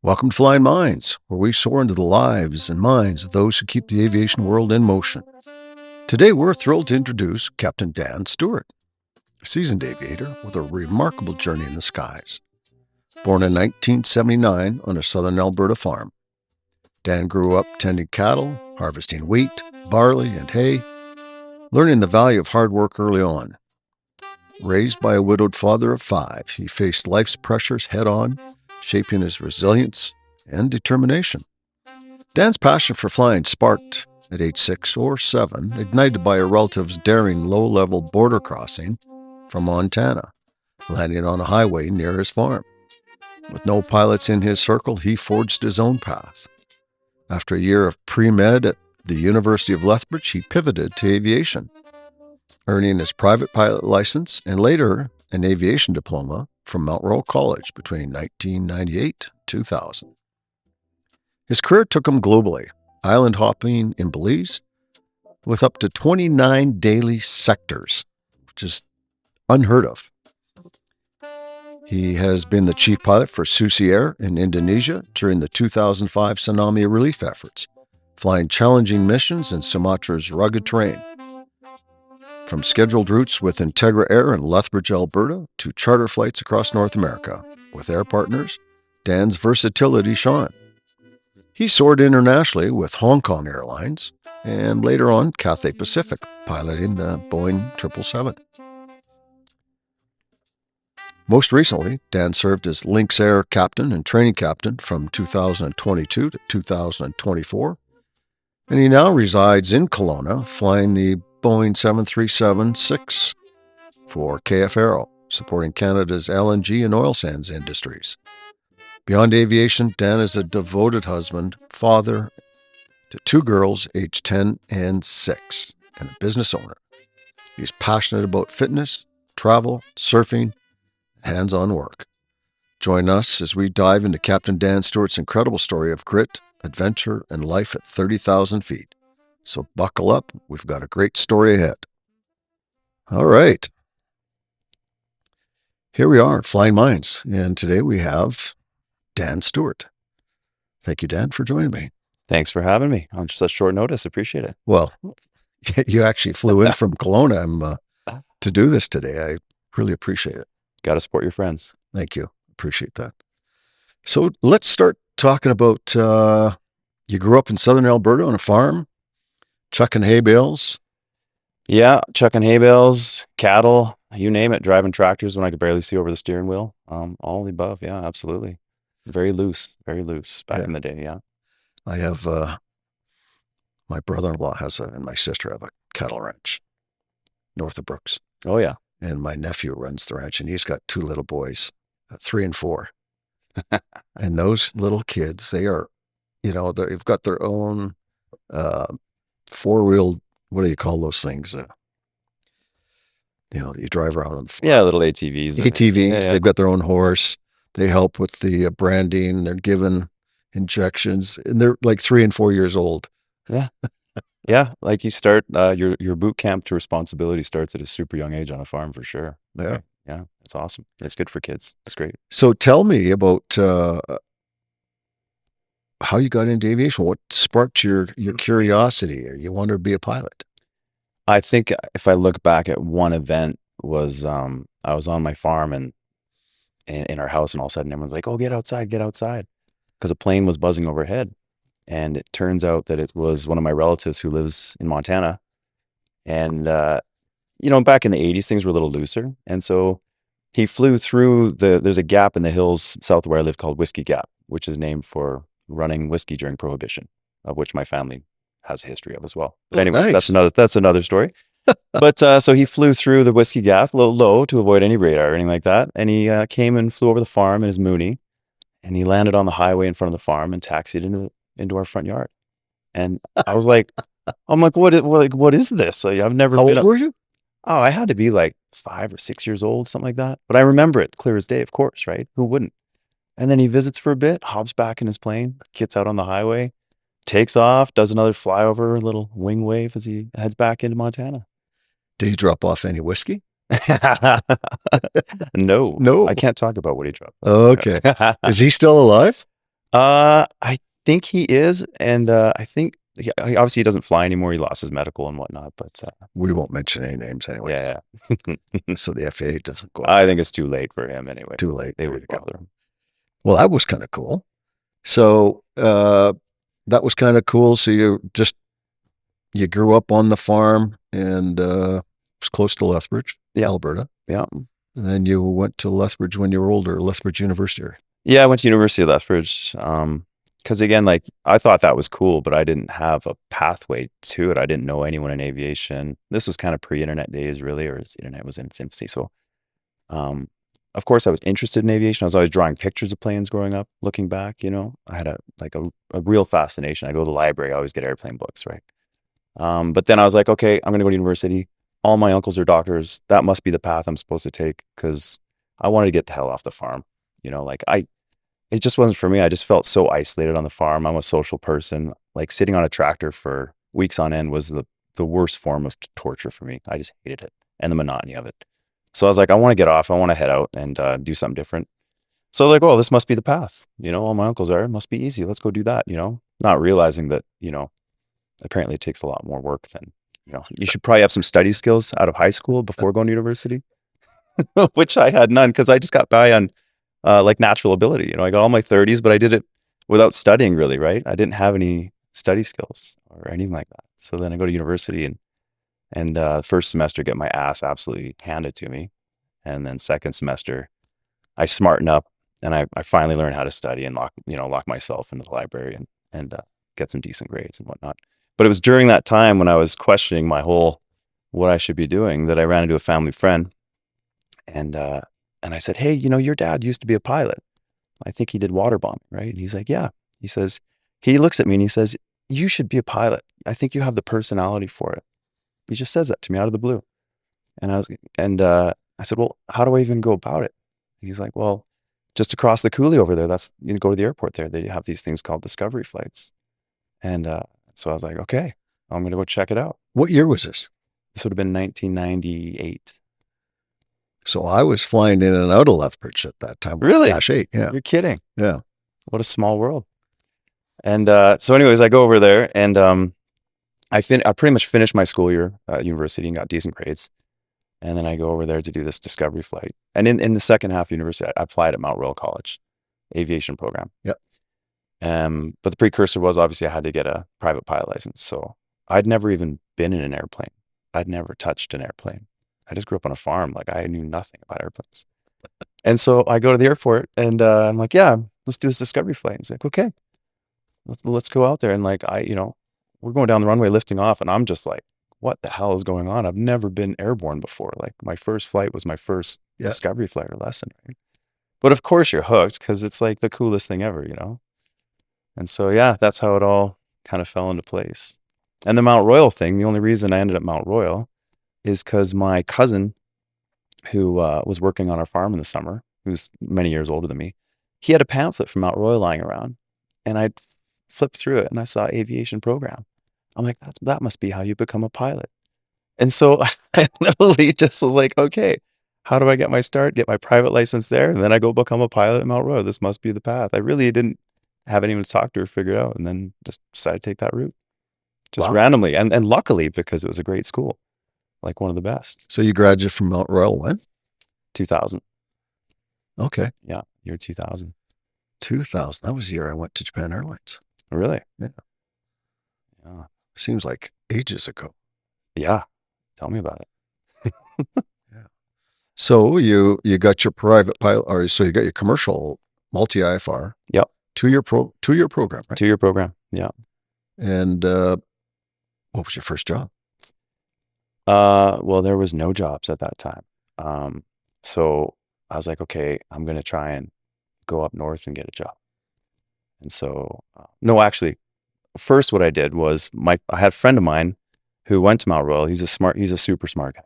Welcome to Flying Minds, where we soar into the lives and minds of those who keep the aviation world in motion. Today, we're thrilled to introduce Captain Dan Stewart, a seasoned aviator with a remarkable journey in the skies. Born in 1979 on a southern Alberta farm, Dan grew up tending cattle, harvesting wheat, barley, and hay, learning the value of hard work early on. Raised by a widowed father of 5, he faced life's pressures head-on, shaping his resilience and determination. Dan's passion for flying sparked at age 6 or 7, ignited by a relative's daring low-level border crossing from Montana, landing on a highway near his farm. With no pilots in his circle, he forged his own path. After a year of pre-med at the University of Lethbridge, he pivoted to aviation, earning his private pilot license and later an aviation diploma from Mount Royal College between 1998 and 2000. His career took him globally, island hopping in Belize with up to 29 daily sectors, which is unheard of. He has been the chief pilot for Susi Air in Indonesia during the 2005 tsunami relief efforts, flying challenging missions in Sumatra's rugged terrain. From scheduled routes with Integra Air in Lethbridge, Alberta, to charter flights across North America with air partners, Dan's versatility shone. He soared internationally with Hong Kong Airlines and later on Cathay Pacific, piloting the Boeing 777. Most recently, Dan served as Lynx Air captain and training captain from 2022 to 2024, and he now resides in Kelowna, flying the Boeing 737-6 for KF Aero, supporting Canada's LNG and oil sands industries. Beyond aviation, Dan is a devoted husband, father to 2 girls aged 10 and 6, and a business owner. He's passionate about fitness, travel, surfing, hands-on work. Join us as we dive into Captain Dan Stewart's incredible story of grit, adventure, and life at 30,000 feet. So buckle up. We've got a great story ahead. All right. Here we are, Flying Minds. And today we have Dan Stewart. Thank you, Dan, for joining me. Thanks for having me on such short notice. Appreciate it. Well, you actually flew in from Kelowna to do this today. I really appreciate it. Got to support your friends. Thank you. Appreciate that. So let's start talking about, you grew up in southern Alberta on a farm, chucking hay bales. Yeah, chucking hay bales, cattle, you name it, driving tractors when I could barely see over the steering wheel. All of the above. Yeah, absolutely. Very loose back in the day. Yeah. I have, my brother-in-law and my sister have a cattle ranch north of Brooks. Oh, yeah. And my nephew runs the ranch, and he's got 2 little boys, 3 and 4. And those little kids, they are, they've got their own 4-wheeled, what do you call those things? You drive around on the Yeah, little ATVs. ATVs, yeah. They've got their own horse. They help with the branding. They're given injections, and they're like 3 and 4 years old. Yeah. Yeah, like you start, your boot camp to responsibility starts at a super young age on a farm for sure. Yeah. Yeah, it's awesome. It's good for kids. It's great. So tell me about how you got into aviation. What sparked your curiosity? You wanted to be a pilot? I think if I look back at one event was I was on my farm and in our house, and all of a sudden everyone's like, "Oh, get outside," because a plane was buzzing overhead. And it turns out that it was one of my relatives who lives in Montana. And, back in the 80s, things were a little looser. And so he flew through there's a gap in the hills south of where I live called Whiskey Gap, which is named for running whiskey during Prohibition, of which my family has a history of as well. But anyways, nice. That's another story. But so he flew through the Whiskey Gap a little low to avoid any radar or anything like that. And he came and flew over the farm in his Mooney. And he landed on the highway in front of the farm and taxied into our front yard. And I was like, what is this? Like, I've never How been old were you? Oh, I had to be like 5 or 6 years old, something like that. But I remember it clear as day, of course, right? Who wouldn't? And then he visits for a bit, hops back in his plane, gets out on the highway, takes off, does another flyover, little wing wave as he heads back into Montana. Did he drop off any whiskey? No, No. I can't talk about what he dropped. Okay. Is he still alive? I think he is, and I think obviously he doesn't fly anymore. He lost his medical and whatnot, but We won't mention any names anyway. yeah. So the FAA doesn't go. I think it's too late for him anyway. Too late. They There wouldn't you go. bother him. Well, that was kind of cool. So that was kind of cool. So you grew up on the farm and it was close to Lethbridge, Yeah. Alberta. Yeah. And then you went to Lethbridge when you were older, Lethbridge University. Yeah, I went to University of Lethbridge. Because again, like I thought that was cool, but I didn't have a pathway to it. I didn't know anyone in aviation. This was kind of pre-internet days, really, or the internet was in its infancy. So, of course, I was interested in aviation. I was always drawing pictures of planes growing up. Looking back, I had a real fascination. I go to the library. I always get airplane books, right? But then I was like, okay, I'm going to go to university. All my uncles are doctors. That must be the path I'm supposed to take because I wanted to get the hell off the farm. It just wasn't for me. I just felt so isolated on the farm. I'm a social person. Like sitting on a tractor for weeks on end was the worst form of torture for me. I just hated it and the monotony of it. So I was like, I want to get off. I want to head out and do something different. So I was like, well, this must be the path. All my uncles are. It must be easy. Let's go do that. Not realizing that, apparently it takes a lot more work than, you should probably have some study skills out of high school before going to university, which I had none because I just got by on like natural ability. I got all my 30s, but I did it without studying really, right? I didn't have any study skills or anything like that. So then I go to university and first semester get my ass absolutely handed to me. And then second semester, I smarten up and I finally learn how to study and lock myself into the library and get some decent grades and whatnot. But it was during that time when I was questioning my whole what I should be doing that I ran into a family friend and I said, hey, your dad used to be a pilot. I think he did water bombing, right? And he's like, yeah. He says, he looks at me and he says, you should be a pilot. I think you have the personality for it. He just says that to me out of the blue. And I said, well, how do I even go about it? And he's like, well, just across the coulee over there, you go to the airport there. They have these things called discovery flights. And so I was like, okay, I'm going to go check it out. What year was this? This would have been 1998. So I was flying in and out of Lethbridge at that time. Really? Dash 8, yeah. You're kidding. Yeah. What a small world. And so anyways, I go over there and I pretty much finished my school year at university and got decent grades. And then I go over there to do this discovery flight. And in the second half of university, I applied at Mount Royal College, aviation program. Yep. But the precursor was obviously I had to get a private pilot license. So I'd never even been in an airplane. I'd never touched an airplane. I just grew up on a farm. Like I knew nothing about airplanes. And so I go to the airport and I'm like, yeah, let's do this discovery flight. He's like, okay, let's go out there. And like, we're going down the runway lifting off and I'm just like, what the hell is going on? I've never been airborne before. Like my first flight was my first discovery flight or lesson. Right? But of course you're hooked because it's like the coolest thing ever, And so, yeah, that's how it all kind of fell into place. And the Mount Royal thing, the only reason I ended up Mount Royal is because my cousin who was working on our farm in the summer, who's many years older than me, he had a pamphlet from Mount Royal lying around and I flipped through it and I saw aviation program. I'm like, that must be how you become a pilot. And so I literally just was like, okay, how do I get my start, get my private license there? And then I go become a pilot at Mount Royal. This must be the path. I really didn't have anyone to talk to or figure out. And then just decided to take that route just randomly. And luckily, because it was a great school, like one of the best. So you graduated from Mount Royal when? 2000. Okay. Yeah, year 2000. 2000. That was the year I went to Japan Airlines. Really? Yeah. Yeah. Seems like ages ago. Yeah. Tell me about it. Yeah. So you got your private pilot, or so you got your commercial multi-IFR. Yep. 2-year program, right? 2-year program. Yeah. And what was your first job? Well, there was no jobs at that time. So I was like, okay, I'm going to try and go up north and get a job. And so, no, actually, first what I did was I had a friend of mine who went to Mount Royal. He's a super smart guy.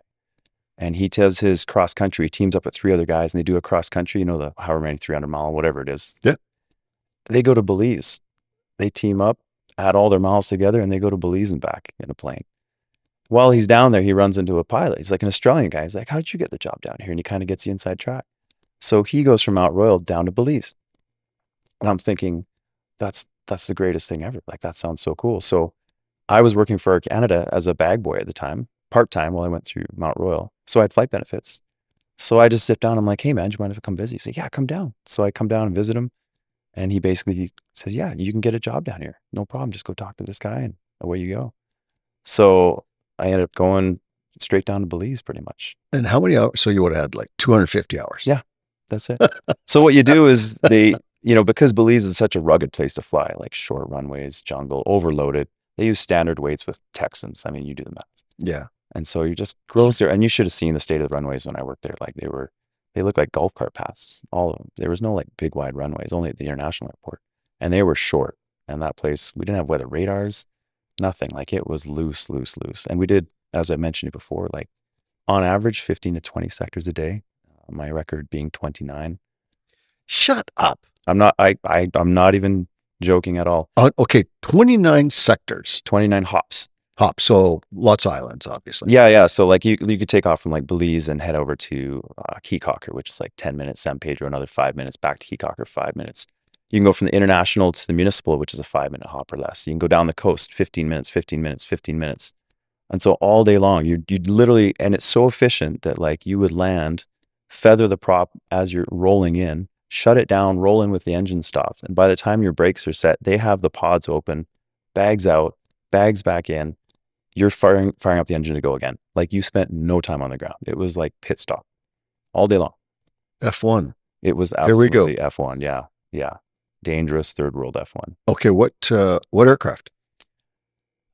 And he does his cross country. He teams up with 3 other guys and they do a cross country, the however many 300-mile, whatever it is. Yeah. They go to Belize. They team up, add all their miles together, and they go to Belize and back in a plane. while he's down there, he runs into a pilot. He's like an Australian guy. He's like, how did you get the job down here? And he kind of gets the inside track. So he goes from Mount Royal down to Belize. And I'm thinking, that's the greatest thing ever. Like, that sounds so cool. So I was working for Air Canada as a bag boy at the time, part-time while I went through Mount Royal. So I had flight benefits. So I just sit down. I'm like, hey man, do you mind if I come visit? He's like, yeah, come down. So I come down and visit him. And he basically says, yeah, you can get a job down here. No problem. Just go talk to this guy and away you go. So I ended up going straight down to Belize pretty much. And how many hours? So you would have had like 250 hours. Yeah, that's it. So what you do is because Belize is such a rugged place to fly, like short runways, jungle, overloaded, they use standard weights with Texans. I mean, you do the math. Yeah. And so you just close there, and you should have seen the state of the runways when I worked there. Like they looked like golf cart paths, all of them. There was no like big wide runways, only at the international airport. And they were short. And that place, we didn't have weather radars, nothing. Like, it was loose. And we did, as I mentioned before, like on average, 15 to 20 sectors a day. My record being 29. Shut up. I'm not even joking at all. Okay, 29 sectors. 29 hops. So lots of islands, obviously. Yeah. So like you could take off from like Belize and head over to Keycocker, which is like 10 minutes, San Pedro, another 5 minutes, back to Keycocker, 5 minutes. You can go from the international to the municipal, which is a 5-minute hop or less. You can go down the coast, 15 minutes. And so all day long, you'd literally, and it's so efficient that like you would land, feather the prop as you're rolling in, shut it down, roll in with the engine stopped. And by the time your brakes are set, they have the pods open, bags out, bags back in. You're firing up the engine to go again. Like, you spent no time on the ground. It was like pit stop all day long. F1. It was absolutely Here we go. F1. Yeah. Dangerous third world F1. Okay. What aircraft?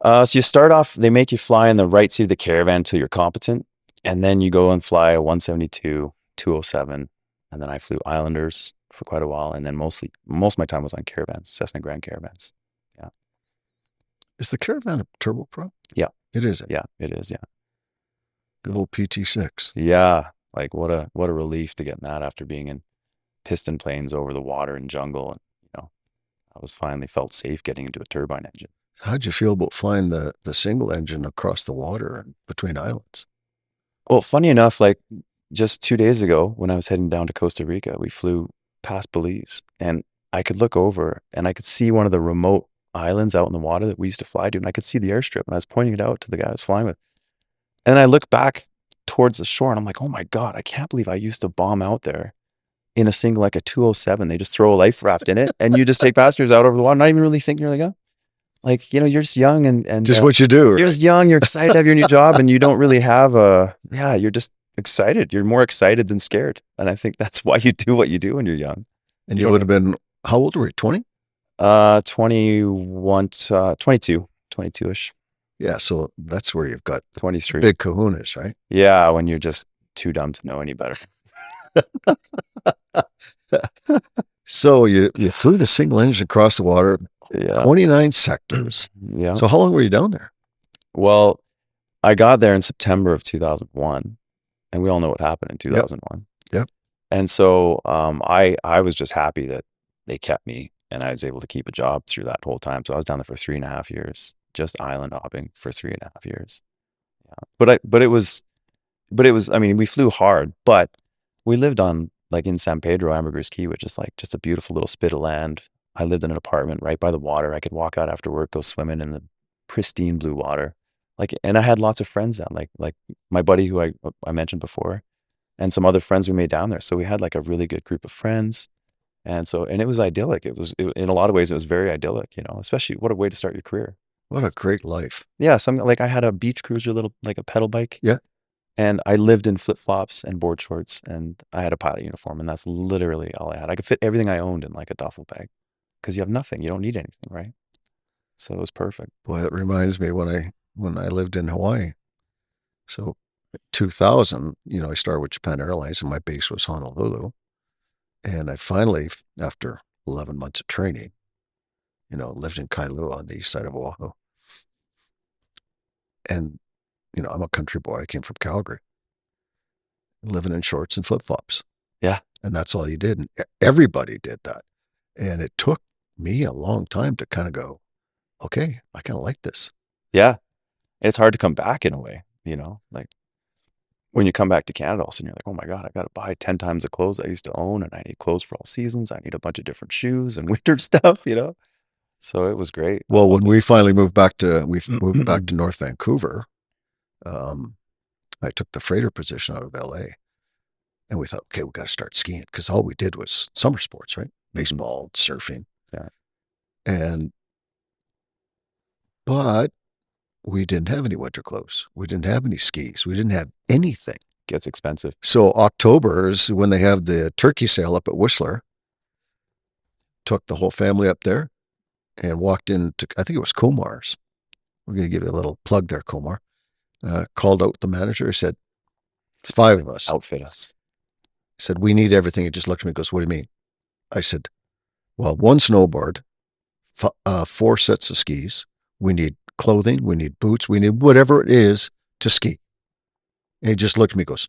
So you start off, they make you fly in the right seat of the Caravan till you're competent. And then you go and fly a 172, 207. And then I flew Islanders for quite a while. And then most of my time was on Caravans, Cessna Grand Caravans. Yeah. Is the Caravan a turboprop? Yeah. It is. Yeah, it is. Yeah. Good old PT6. Yeah. Like, what a relief to get in that after being in piston planes over the water and jungle. And, I was finally felt safe getting into a turbine engine. How'd you feel about flying the single engine across the water and between islands? Well, funny enough, like just 2 days ago when I was heading down to Costa Rica, we flew past Belize, and I could look over and I could see one of the remote islands out in the water that we used to fly to, and I could see the airstrip, and I was pointing it out to the guy I was flying with. And I looked back towards the shore, and I'm like, oh my God, I can't believe I used to bomb out there in a single, like a 207. They just throw a life raft in it, and you just take passengers out over the water, not even really thinking. You're like, oh. Like, you're just young and just what you do. You're just young. You're excited to have your new job, and you don't really have you're just excited. You're more excited than scared. And I think that's why you do what you do when you're young. And you would have been, how old were you? 20? 21, 22-ish. Yeah. So that's where you've got 23. Big kahunas, right? Yeah. When you're just too dumb to know any better. So you flew the single engine across the water. Yeah. 29 sectors. Yeah. So how long were you down there? Well, I got there in September of 2001, and we all know what happened in 2001. Yep. And so I was just happy that they kept me, and I was able to keep a job through that whole time. So I was down there for 3.5 years, just island hopping for 3.5 years. Yeah. But it was, I mean, we flew hard, but we lived on, like, in San Pedro, Ambergris Key, which is like just a beautiful little spit of land. I lived in an apartment right by the water. I could walk out after work, go swimming in the pristine blue water. Like, and I had lots of friends down, like my buddy who I mentioned before, and some other friends we made down there. So we had like a really good group of friends. And it was idyllic. In a lot of ways, it was very idyllic, especially what a way to start your career. What a great life. Yeah. Like, I had a beach cruiser, like a pedal bike. Yeah. And I lived in flip-flops and board shorts, and I had a pilot uniform, and that's literally all I had. I could fit everything I owned in like a duffel bag, because you have nothing. You don't need anything, right? So it was perfect. Boy, that reminds me when I lived in Hawaii. So 2000, I started with Japan Airlines, and my base was Honolulu. And I finally, after 11 months of training, lived in Kailua on the east side of Oahu. And, I'm a country boy. I came from Calgary, living in shorts and flip-flops. Yeah. And that's all you did. And everybody did that. And it took me a long time to kind of go, okay, I kind of like this. Yeah. it's hard to come back in a way, like when you come back to Canada, all of a sudden you're like, oh my God, I got to buy 10 times the clothes I used to own, and I need clothes for all seasons. I need a bunch of different shoes and winter stuff. So it was great. I Well, when loved we finally moved back to it. North Vancouver, I took the freighter position out of LA, and we thought, okay, we got to start skiing because all we did was summer sports, right? Baseball, surfing, Yeah. and but we didn't have any winter clothes. We didn't have any skis. We didn't have anything. Gets expensive. So October is when they have the turkey sale up at Whistler. Took the whole family up there and walked into, I think it was Comar's. We're going to give you a little plug there, Comar. Called out the manager. He said, it's 5 of us. Outfit us. He said, we need everything. He just looked at me and goes, what do you mean? I said, well, 1 snowboard, 4 sets of skis. We need clothing. We need boots. We need whatever it is to ski. And he just looked at me and goes,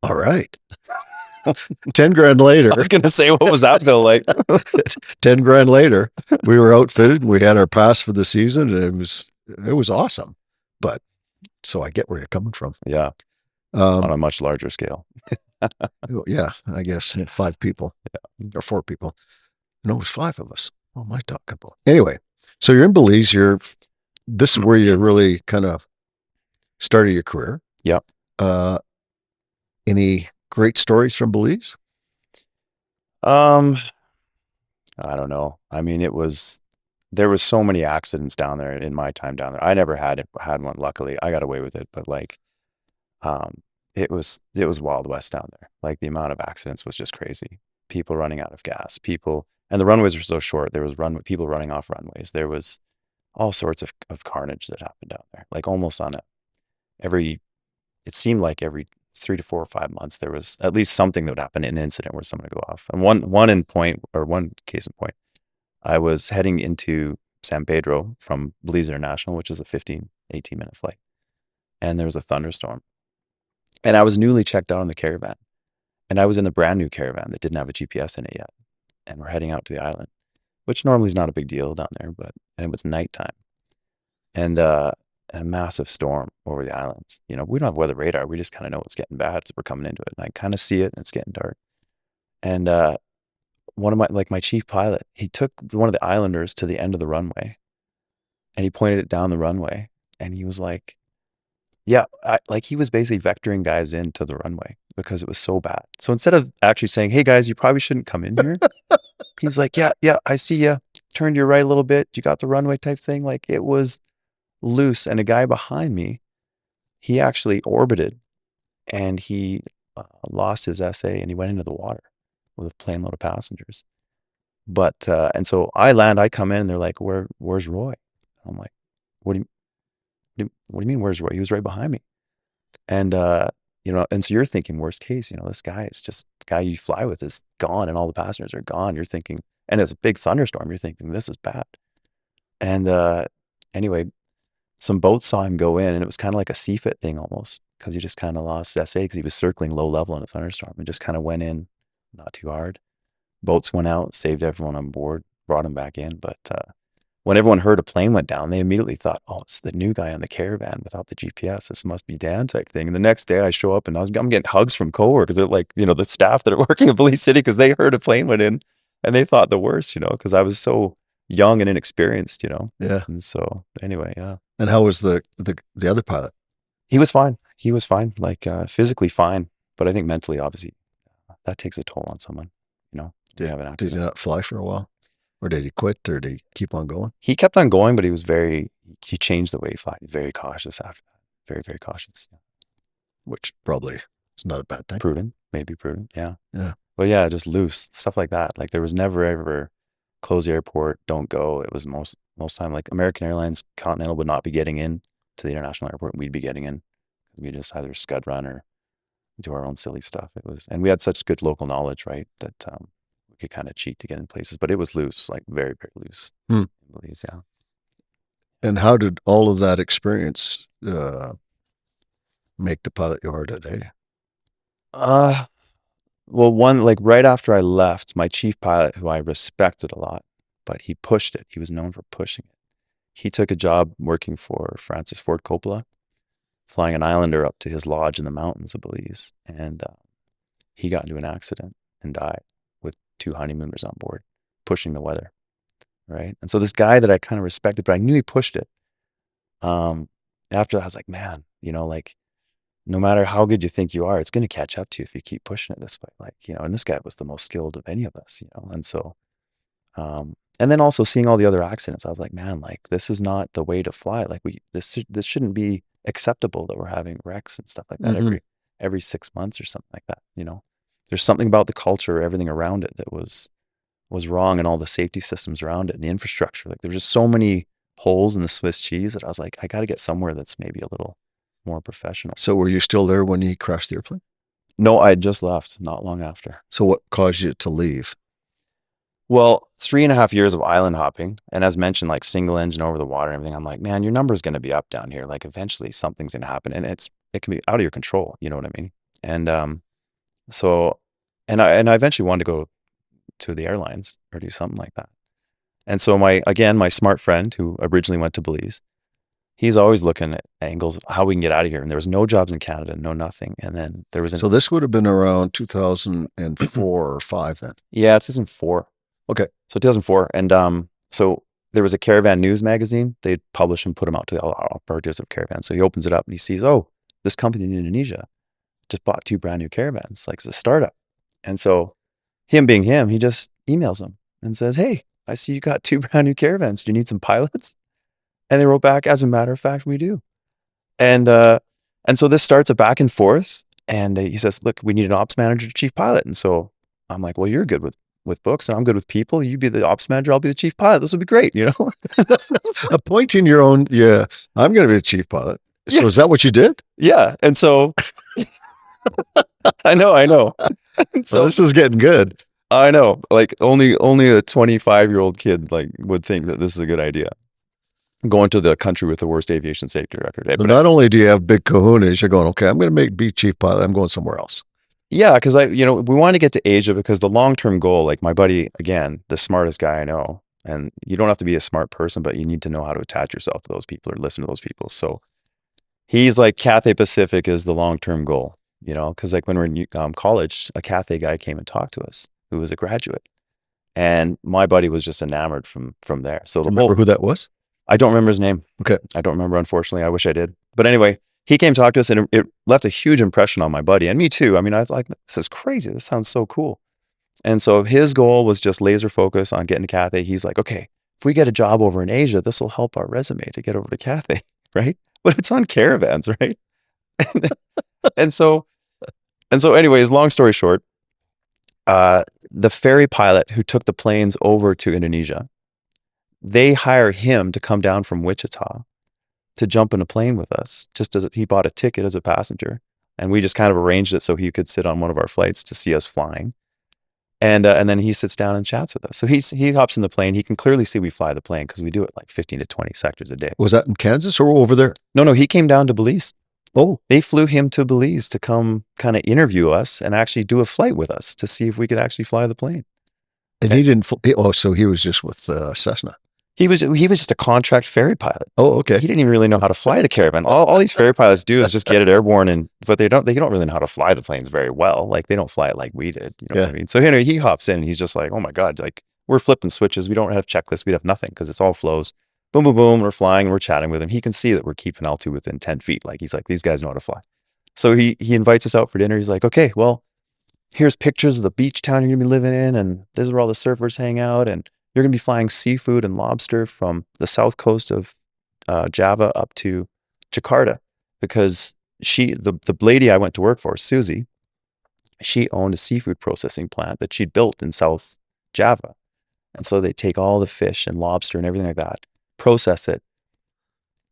all right. 10 grand later. I was going to say, what was that bill like? 10 grand later, we were outfitted. We had our pass for the season, and it was awesome. But so I get where you're coming from. Yeah. On a much larger scale. Yeah, I guess 5 people or 4 people. No, it was 5 of us. What am I talking about? Anyway, so you're in Belize. This is where you really kind of started your career. Yep. Any great stories from Belize? I don't know. I mean, there was so many accidents down there in my time down there. I never had one. Luckily, I got away with it. But like, it was Wild West down there. Like the amount of accidents was just crazy. People running out of gas. And the runways were so short. There was people running off runways. There was all sorts of carnage that happened down there. Like almost it seemed like every 3 to 4 or 5 months there was at least something that would happen, an incident where someone would go off. And one case in point, I was heading into San Pedro from Belize International, which is a 18-minute flight. And there was a thunderstorm. And I was newly checked out on the caravan. And I was in a brand new caravan that didn't have a GPS in it yet. And we're heading out to the island, which normally is not a big deal down there, and it was nighttime. And a massive storm over the island. We don't have weather radar. We just kind of know it's getting bad as we're coming into it. And I kind of see it, and it's getting dark. And one of my chief pilot, he took one of the islanders to the end of the runway, and he pointed it down the runway, and he was like, yeah, he was basically vectoring guys into the runway because it was so bad. So instead of actually saying, hey guys, you probably shouldn't come in here, he's like, yeah, I see you. Turn to your right a little bit. You got the runway type thing. Like it was loose. And a guy behind me, he actually orbited, and he lost his SA, and he went into the water with a plane load of passengers. But and so I come in, and they're like, where's Roy? I'm like, what do you mean where's Roy? He was right behind me. And and so you're thinking worst case, this guy is just the guy you fly with is gone, and all the passengers are gone. You're thinking, and it's a big thunderstorm, you're thinking this is bad. And anyway, some boats saw him go in, and it was kind of like a CFIT thing almost, because he just kind of lost SA because he was circling low level in a thunderstorm and just kind of went in not too hard. Boats went out, saved everyone on board, brought him back in. But when everyone heard a plane went down, they immediately thought, oh, it's the new guy on the caravan without the GPS. This must be Dan type thing. And the next day I show up, and I'm getting hugs from coworkers. They're like, the staff that are working in Belize City, because they heard a plane went in, and they thought the worst, because I was so young and inexperienced, Yeah. And so anyway, yeah. And how was the other pilot? He was fine. Like physically fine. But I think mentally, obviously, that takes a toll on someone, to have an accident. Did he not fly for a while? Or did he quit, or did he keep on going? He kept on going, but he changed the way he flies. Very cautious after that. Very, very cautious. Yeah. Which probably is not a bad thing. Prudent, maybe prudent. Yeah. Yeah. But yeah, just loose stuff like that. Like there was never ever close the airport, don't go. It was most time like American Airlines, Continental would not be getting in to the international airport. We'd be getting in. We just either scud run or do our own silly stuff. And we had such good local knowledge, right, that we could kind of cheat to get in places. But it was loose, like very, very loose. In Belize, yeah. And how did all of that experience make the pilot you are today? Well, right after I left, my chief pilot, who I respected a lot, but he pushed it. He was known for pushing it. he took a job working for Francis Ford Coppola, flying an Islander up to his lodge in the mountains of Belize, and he got into an accident and died with 2 honeymooners on board, pushing the weather, right? And so this guy that I kind of respected, but I knew he pushed it. After that, I was like, man, like no matter how good you think you are, it's going to catch up to you if you keep pushing it this way. Like, and this guy was the most skilled of any of us, and so, and then also seeing all the other accidents, I was like, man, like this is not the way to fly. Like this shouldn't be acceptable that we're having wrecks and stuff like that every 6 months or something like that. There's something about the culture, everything around it that was wrong, and all the safety systems around it and the infrastructure. Like there's just so many holes in the Swiss cheese that I was like, I got to get somewhere that's maybe a little more professional. So were you still there when he crashed the airplane? No, I had just left not long after. So what caused you to leave? Well, 3.5 years of island hopping. And as mentioned, like single engine over the water and everything, I'm like, man, your number's going to be up down here. Like eventually something's going to happen, and it can be out of your control. You know what I mean? And so, and I eventually wanted to go to the airlines or do something like that. And so my smart friend who originally went to Belize, he's always looking at angles of how we can get out of here. And there was no jobs in Canada, no nothing. And then there was So this would have been around 2004 or 5 then. Yeah, it's 2004. Okay. So 2004. And so there was a caravan news magazine. They'd publish and put them out to all operators of caravans. So he opens it up and he sees, oh, this company in Indonesia just bought 2 brand new caravans, like it's a startup. And so him being him, he just emails them and says, hey, I see you got 2 brand new caravans. Do you need some pilots? And they wrote back, as a matter of fact, we do. And so this starts a back and forth. And he says, look, we need an ops manager, chief pilot. And so I'm like, well, you're good with books and I'm good with people. You be the ops manager, I'll be the chief pilot. This would be great, Appointing your own, yeah, I'm going to be the chief pilot. So is that what you did? Yeah. And so I know. And so well, this is getting good. I know. Like only a 25-year-old kid like would think that this is a good idea. Going to the country with the worst aviation safety record. So not only do you have big kahunas, you're going, okay, I'm going to be chief pilot. I'm going somewhere else. Yeah, because we want to get to Asia because the long-term goal, like my buddy, again, the smartest guy I know, and you don't have to be a smart person, but you need to know how to attach yourself to those people or listen to those people. So he's like, Cathay Pacific is the long-term goal, because like when we're in college, a Cathay guy came and talked to us who was a graduate. And my buddy was just enamored from there. So remember who that was? I don't remember his name. Okay. I don't remember, unfortunately. I wish I did. But anyway, he came talk to us and it left a huge impression on my buddy and me too. I mean, I was like, this is crazy. This sounds so cool. And so his goal was just laser focus on getting to Cathay. He's like, okay, if we get a job over in Asia, this will help our resume to get over to Cathay, right? But it's on caravans, right? and so anyways, long story short, the ferry pilot who took the planes over to Indonesia, they hire him to come down from Wichita to jump in a plane with us, just as he bought a ticket as a passenger. And we just kind of arranged it so he could sit on one of our flights to see us flying. And then he sits down and chats with us. So he hops in the plane. He can clearly see we fly the plane because we do it like 15 to 20 sectors a day. Was that in Kansas or over there? No, he came down to Belize. Oh. They flew him to Belize to come kind of interview us and actually do a flight with us to see if we could actually fly the plane. And he didn't, so he was just with Cessna. He was just a contract ferry pilot. Oh, okay. He didn't even really know how to fly the caravan. All these ferry pilots do is just get it airborne, but they don't really know how to fly the planes very well. Like they don't fly it like we did. You know what I mean? So he hops in and he's just like, oh my God, like we're flipping switches. We don't have checklists. We have nothing because it's all flows. Boom, boom, boom. We're flying. We're chatting with him. He can see that we're keeping altitude within 10 feet. Like he's like, these guys know how to fly. So he invites us out for dinner. He's like, okay, well, here's pictures of the beach town you're gonna be living in, and this is where all the surfers hang out, and you're going to be flying seafood and lobster from the south coast of Java up to Jakarta because the lady I went to work for, Susie, she owned a seafood processing plant that she'd built in South Java. And so they take all the fish and lobster and everything like that, process it,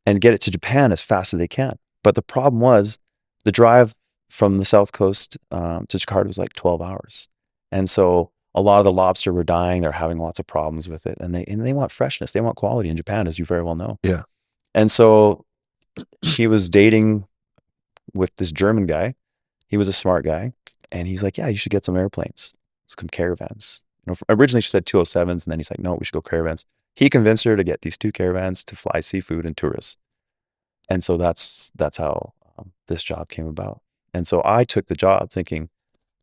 and get it to Japan as fast as they can. But the problem was the drive from the south coast to Jakarta was like 12 hours. And so a lot of the lobster were dying. They're having lots of problems with it. And they want freshness. They want quality in Japan, as you very well know. Yeah. And so she was dating with this German guy. He was a smart guy. And he's like, yeah, you should get some airplanes, some caravans. Originally she said 207s. And then he's like, no, we should go caravans. he convinced her to get these 2 caravans to fly seafood and tourists. And so that's how this job came about. And so I took the job thinking,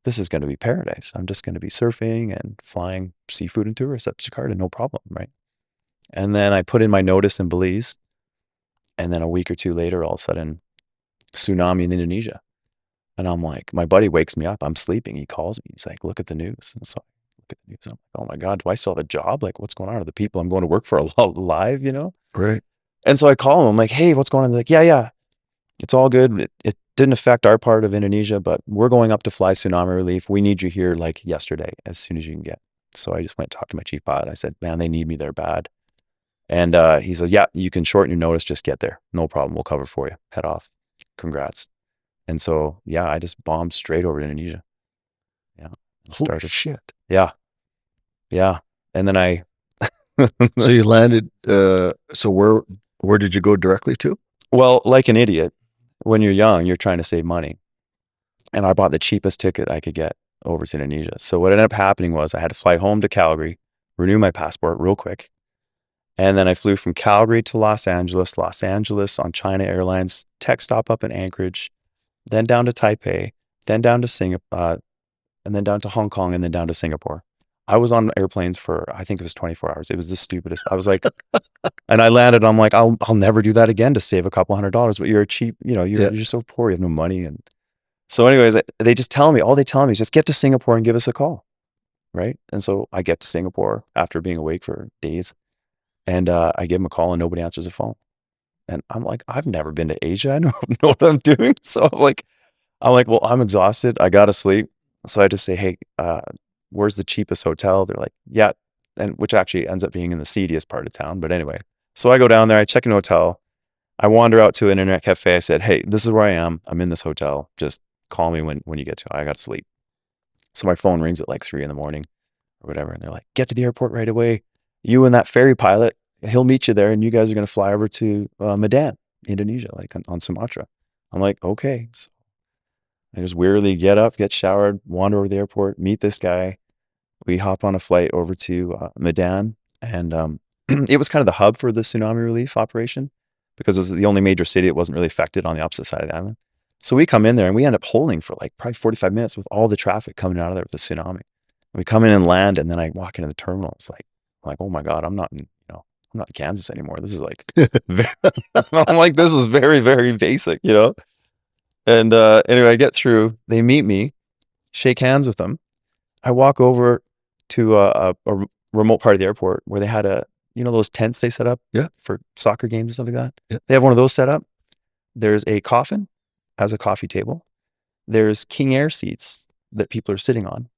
this is going to be paradise. I'm just going to be surfing and flying seafood and tourists up to Jakarta, no problem, right? And then I put in my notice in Belize. And then a week or 2 later, all of a sudden, tsunami in Indonesia. And I'm like, my buddy wakes me up. I'm sleeping. He calls me. He's like, look at the news. And so I look at the news. And I'm like, oh my God, do I still have a job? Like, what's going on? Are the people I'm going to work for alive, you know? Right. And so I call him. I'm like, hey, what's going on? They're like, yeah, it's all good. It didn't affect our part of Indonesia, but we're going up to fly tsunami relief. We need you here like yesterday, as soon as you can get. So I just went and talked to my chief pilot. I said, man, they need me there bad. And he says, yeah, you can shorten your notice. Just get there. No problem. We'll cover for you. Head off. Congrats. And so, yeah, I just bombed straight over to Indonesia. Yeah. And Holy shit. Yeah. Yeah. And then I. So you landed, so where did you go directly to? Well, like an idiot, when you're young, you're trying to save money. And I bought the cheapest ticket I could get over to Indonesia. So what ended up happening was I had to fly home to Calgary, renew my passport real quick. And then I flew from Calgary to Los Angeles on China Airlines, tech stop up in Anchorage, then down to Taipei, then down to Singapore, and then down to Hong Kong, and then down to Singapore. I was on airplanes for, I think it was 24 hours. It was the stupidest. I was like, and I landed, I'm like, I'll never do that again to save a couple $100, but you're a cheap, you know, you're so poor, you have no money. And so anyways, they just tell me, all they tell me is just get to Singapore and give us a call. Right. And so I get to Singapore after being awake for days. And I give him a call and nobody answers the phone. And I'm like, I've never been to Asia. I don't know what I'm doing. So I'm like, well, I'm exhausted. I got to sleep. So I just say, hey, where's the cheapest hotel? They're like, yeah. And which actually ends up being in the seediest part of town. But anyway, so I go down there, I check in a hotel. I wander out to an internet cafe. I said, hey, this is where I am. I'm in this hotel. Just call me when you get to it. I got to sleep. So my phone rings at like 3 a.m. or whatever. And they're like, get to the airport right away. You and that ferry pilot, he'll meet you there, and you guys are going to fly over to Medan, Indonesia, like on Sumatra. I'm like, okay. So I just wearily get up, get showered, wander over to the airport, meet this guy. We hop on a flight over to Medan, and it was kind of the hub for the tsunami relief operation because it was the only major city that wasn't really affected on the opposite side of the island. So we come in there, and we end up holding for like probably 45 minutes with all the traffic coming out of there with the tsunami. We come in and land, and then I walk into the terminal. It's like, oh my God, I'm not in Kansas anymore. This is like, I'm like, this is very, very basic, you know? And anyway, I get through, they meet me, shake hands with them. I walk over to a remote part of the airport where they had those tents they set up for soccer games and stuff like that. Yeah. They have one of those set up. There's a coffin as a coffee table. There's King Air seats that people are sitting on.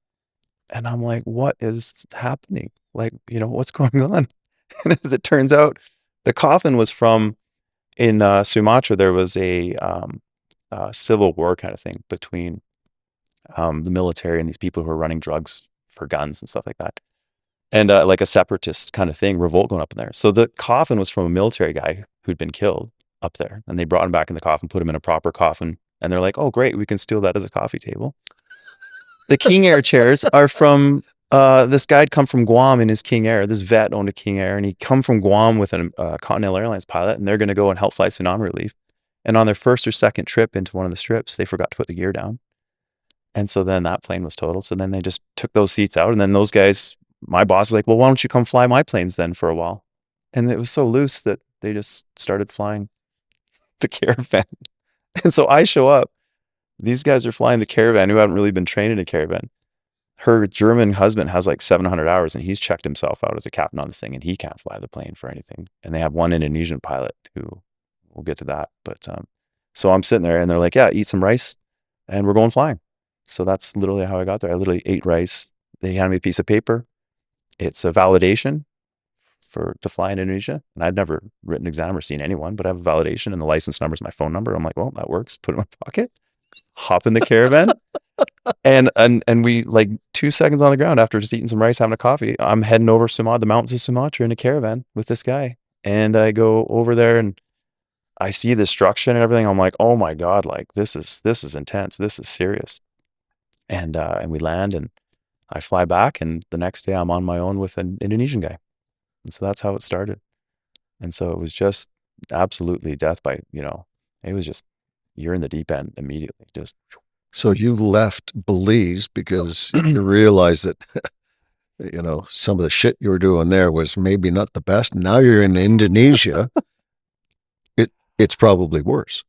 And I'm like, what is happening? Like, what's going on? And as it turns out, the coffin was from in Sumatra. There was a civil war kind of thing between the military and these people who are running drugs for guns and stuff like that. And like a separatist kind of thing, revolt going up in there. So the coffin was from a military guy who'd been killed up there. And they brought him back in the coffin, put him in a proper coffin. And they're like, oh, great, we can steal that as a coffee table. The King Air chairs are from this guy'd come from Guam in his King Air. This vet owned a King Air, and he come from Guam with a Continental Airlines pilot, and they're going to go and help fly tsunami relief. And on their first or second trip into one of the strips, they forgot to put the gear down. And so then that plane was totaled. So then they just took those seats out. And then those guys, my boss is like, well, why don't you come fly my planes then for a while? And it was so loose that they just started flying the Caravan. And so I show up. These guys are flying the Caravan who haven't really been trained in a Caravan. Her German husband has like 700 hours and he's checked himself out as a captain on this thing and he can't fly the plane for anything. And they have one Indonesian pilot who, we'll get to that. But so I'm sitting there and they're like, yeah, eat some rice and we're going flying. So that's literally how I got there. I literally ate rice. They handed me a piece of paper. It's a validation to fly in Indonesia. And I'd never written an exam or seen anyone, but I have a validation and the license number is my phone number. I'm like, well, that works. Put it in my pocket. Hop in the Caravan. And we like 2 seconds on the ground after just eating some rice, having a coffee, I'm heading over the mountains of Sumatra in a Caravan with this guy. And I go over there and I see the destruction and everything. I'm like, oh my God, like this is intense. This is serious. And we land and I fly back. And the next day I'm on my own with an Indonesian guy. And so that's how it started. And so it was just absolutely death by, it was just, you're in the deep end immediately. Just, So you left Belize because you realized that, some of the shit you were doing there was maybe not the best. Now you're in Indonesia. It's probably worse.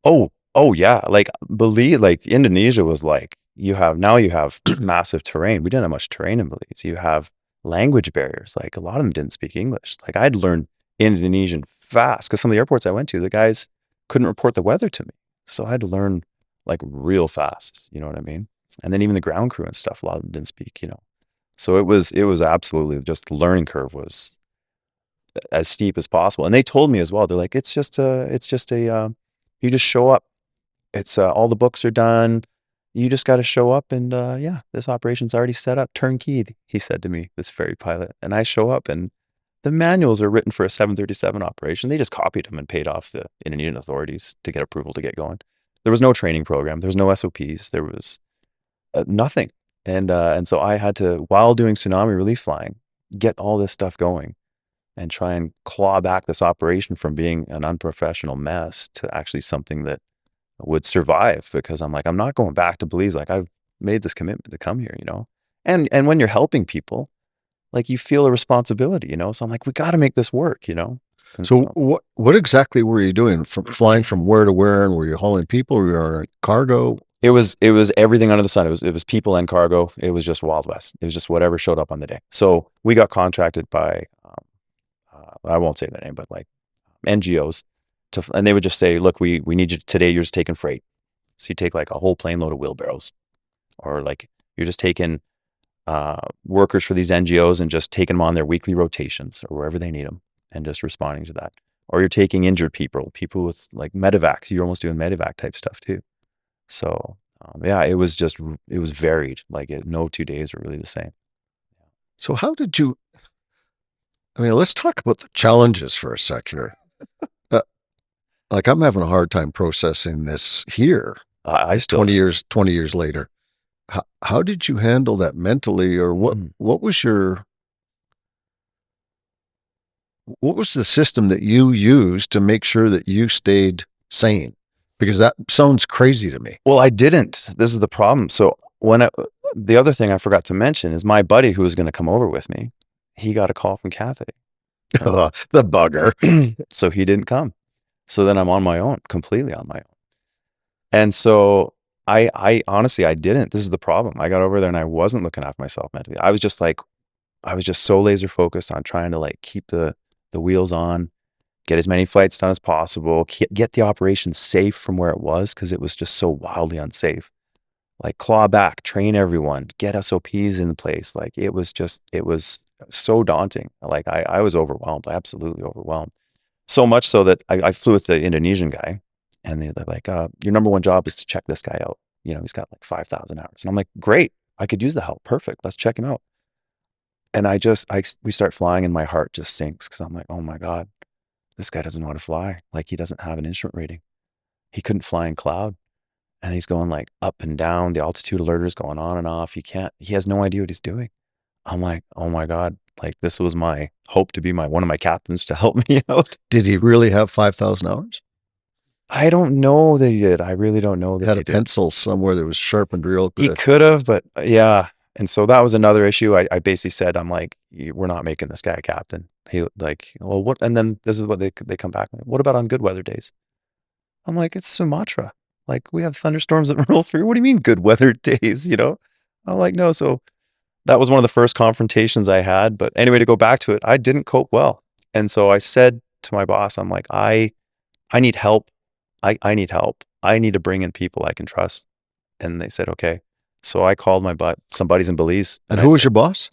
oh yeah. Like Belize, like Indonesia was like, now you have massive terrain. We didn't have much terrain in Belize. You have language barriers. Like a lot of them didn't speak English. Like I'd learned Indonesian fast because some of the airports I went to, the guys couldn't report the weather to me. So I had to learn like real fast. You know what I mean? And then even the ground crew and stuff, a lot of them didn't speak. So it was absolutely just the learning curve was as steep as possible. And they told me as well, they're like, you just show up. It's all the books are done. You just got to show up and yeah, this operation's already set up, turnkey. He said to me, this ferry pilot, and I show up and the manuals are written for a 737 operation. They just copied them and paid off the Indonesian authorities to get approval to get going. There was no training program. There was no SOPs. There was nothing. And so I had to, while doing tsunami relief flying, get all this stuff going and try and claw back this operation from being an unprofessional mess to actually something that would survive, because I'm like, I'm not going back to Belize. Like I've made this commitment to come here. And when you're helping people, like you feel a responsibility. So I'm like, we got to make this work. And So what exactly were you doing? From flying from where to where, and were you hauling people? Were you on cargo? it was everything under the sun. It was people and cargo. It was just Wild West. It was just whatever showed up on the day. So we got contracted by I won't say the name, but like NGOs and they would just say, look, we need you today. You're just taking freight. So you take like a whole plane load of wheelbarrows, or like you're just taking workers for these NGOs and just taking them on their weekly rotations or wherever they need them and just responding to that. Or you're taking injured people with like medevacs. You're almost doing medevac type stuff too. So yeah, it was varied. Like no 2 days were really the same. So how did you? I mean, let's talk about the challenges for a sec here. Like I'm having a hard time processing this here. I still 20 years later. How did you handle that mentally, or what was the system that you used to make sure that you stayed sane? Because that sounds crazy to me. Well, I didn't. This is the problem. So the other thing I forgot to mention is my buddy who was going to come over with me, he got a call from Cathay. The bugger. So he didn't come. So then I'm on my own, completely on my own. And so I honestly, I didn't. This is the problem. I got over there and I wasn't looking after myself mentally. I was just so laser focused on trying to like keep the wheels on, get as many flights done as possible, get the operation safe from where it was, because it was just so wildly unsafe. Like claw back, train everyone, get SOPs in place. Like it was so daunting. Like I was overwhelmed, absolutely overwhelmed. So much so that I flew with the Indonesian guy, and they're like, your number one job is to check this guy out. He's got like 5,000 hours. And I'm like, great, I could use the help. Perfect. Let's check him out. And we start flying and my heart just sinks, because I'm like, oh my God, this guy doesn't know how to fly. Like he doesn't have an instrument rating. He couldn't fly in cloud. And he's going like up and down. The altitude alerters going on and off. He has no idea what he's doing. I'm like, oh my God, like this was my hope to be one of my captains to help me out. Did he really have 5,000 hours? I don't know that he did. I really don't know that he had a pencil somewhere that was sharpened real good. He could have, but yeah. And so that was another issue. I basically said, I'm like, we're not making this guy a captain. He like, well, what? And then this is what they come back. What about on good weather days? I'm like, it's Sumatra. Like we have thunderstorms that roll through. What do you mean good weather days? I'm like, no. So that was one of the first confrontations I had. But anyway, to go back to it, I didn't cope well. And so I said to my boss, I'm like, I need help. I need help. I need to bring in people I can trust. And they said, okay. So I called some buddies in Belize. And who was your boss?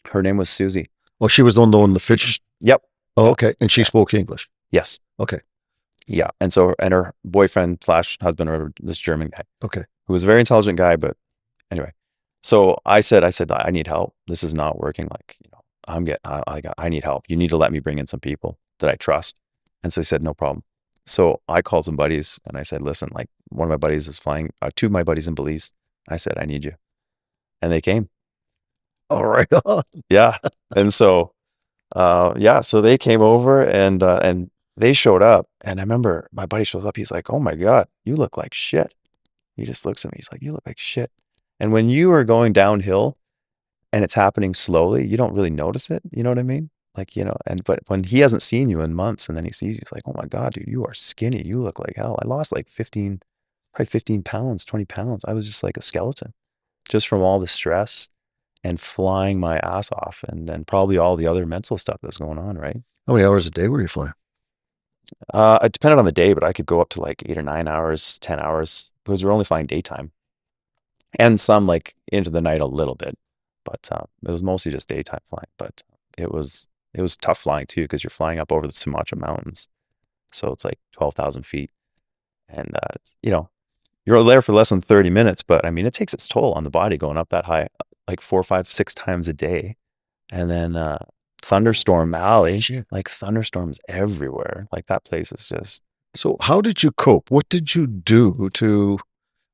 Her name was Susie. Well, she was the one that fished. Yep. Oh, okay. And she spoke English. Yes. Okay. Yeah. And her boyfriend / husband, or this German guy. Okay. Who was a very intelligent guy, but anyway. So I said, I need help. This is not working. Like, I need help. You need to let me bring in some people that I trust. And so he said, no problem. So I called some buddies and I said, listen, like one of my buddies is flying, two of my buddies in Belize. I said, I need you. And they came. All right. Yeah. And so Yeah, so they came over and they showed up. And I remember my buddy shows up. He's like, "Oh my God, you look like shit." He just looks at me. He's like, "You look like shit." And when you are going downhill and it's happening slowly, you don't really notice it. You know what I mean? Like, but when he hasn't seen you in months and then he sees you, he's like, "Oh my God, dude, you are skinny. You look like hell." I lost like 15, probably 15 pounds, 20 pounds. I was just like a skeleton just from all the stress and flying my ass off and then probably all the other mental stuff that's going on, right? How many hours a day were you flying? It depended on the day, but I could go up to like 8 or 9 hours, 10 hours because we're only flying daytime and some like into the night a little bit, but it was mostly just daytime flying. But it was tough flying too because you're flying up over the Sumatra Mountains, so it's like 12,000 feet, and you're there for less than 30 minutes, but I mean it takes its toll on the body going up that high, like 4, 5, 6 times a day, and then Thunderstorm Alley, Shit. like thunderstorms everywhere. Like that place is just So how did you cope? What did you do to,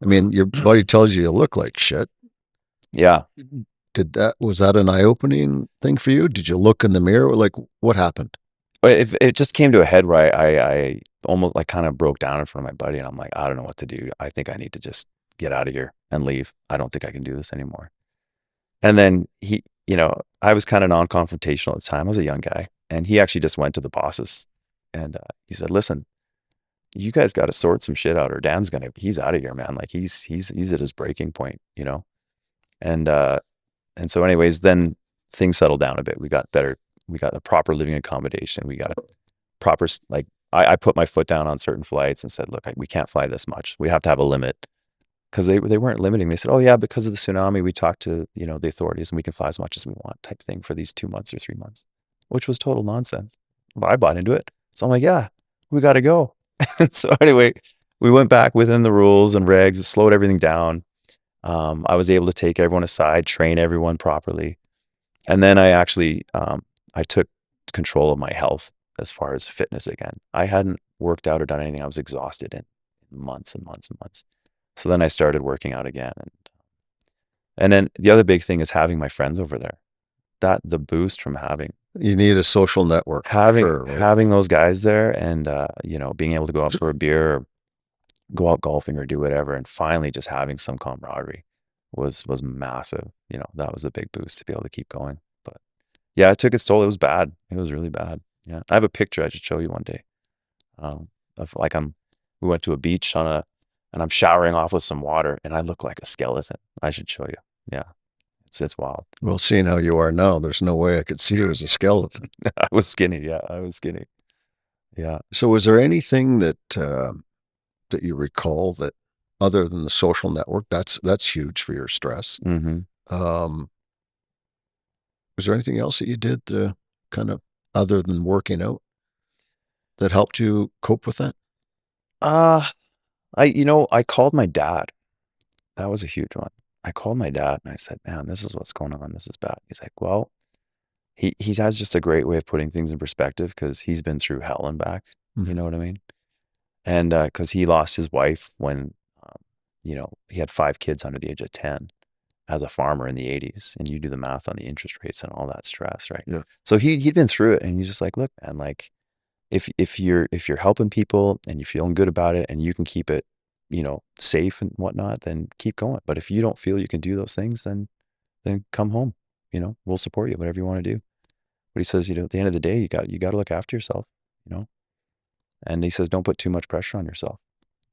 I mean, your body tells you look like shit. yeah. Was that an eye-opening thing for you? Did you look in the mirror? Like, what happened? But if it just came to a head where I almost like kind of broke down in front of my buddy, and I'm like, I don't know what to do. I think I need to just get out of here and leave. I don't think I can do this anymore. And then I was kind of non-confrontational at the time. I was a young guy, and he actually just went to the bosses, and he said, "Listen, you guys got to sort some shit out, or he's out of here, man. Like he's at his breaking point, you know." And and so, anyways, then things settled down a bit. We got better. We got a proper living accommodation. We got proper I put my foot down on certain flights and said, "Look, we can't fly this much. We have to have a limit." Because they weren't limiting. They said, "Oh yeah, because of the tsunami, we talked to the authorities and we can fly as much as we want," type thing for these 2 months or 3 months, which was total nonsense. But I bought into it, so I'm like, "Yeah, we got to go." And so anyway, we went back within the rules and regs, slowed everything down. I was able to take everyone aside, train everyone properly, and then I took control of my health as far as fitness again. I hadn't worked out or done anything. I was exhausted in months and months and months. So then I started working out again, and then the other big thing is having my friends over there. That the boost from You need a social network. Sure, right? having those guys there, and being able to go out for a beer, or go out golfing, or do whatever, and finally just having some camaraderie was massive. That was a big boost to be able to keep going. But yeah, it took its toll. It was bad. It was really bad. Yeah, I have a picture I should show you one day. Of like we went to a beach and I'm showering off with some water, and I look like a skeleton. I should show you. Yeah, it's wild. Well, seeing how you are now, there's no way I could see you as a skeleton. I was skinny. Yeah, I was skinny. Yeah. So was there anything that you recall that other than the social network, that's huge for your stress? Mm-hmm. Um, was there anything else that you did kind of other than working out that helped you cope with that? Uh, I called my dad. That was a huge one. I called my dad and I said, "Man, this is what's going on. This is bad." He's like, "Well," he has just a great way of putting things in perspective because he's been through hell and back. You know what I mean? And because he lost his wife when, he had 5 kids under the age of 10 as a farmer in the 80s, and you do the math on the interest rates and all that stress, right? Yeah. So he'd been through it, and he's just like, "Look, man, like if you're helping people and you're feeling good about it and you can keep it, safe and whatnot, then keep going. But if you don't feel you can do those things, then come home. We'll support you, whatever you want to do." But he says, at the end of the day, you got to look after yourself, you know. And he says, don't put too much pressure on yourself.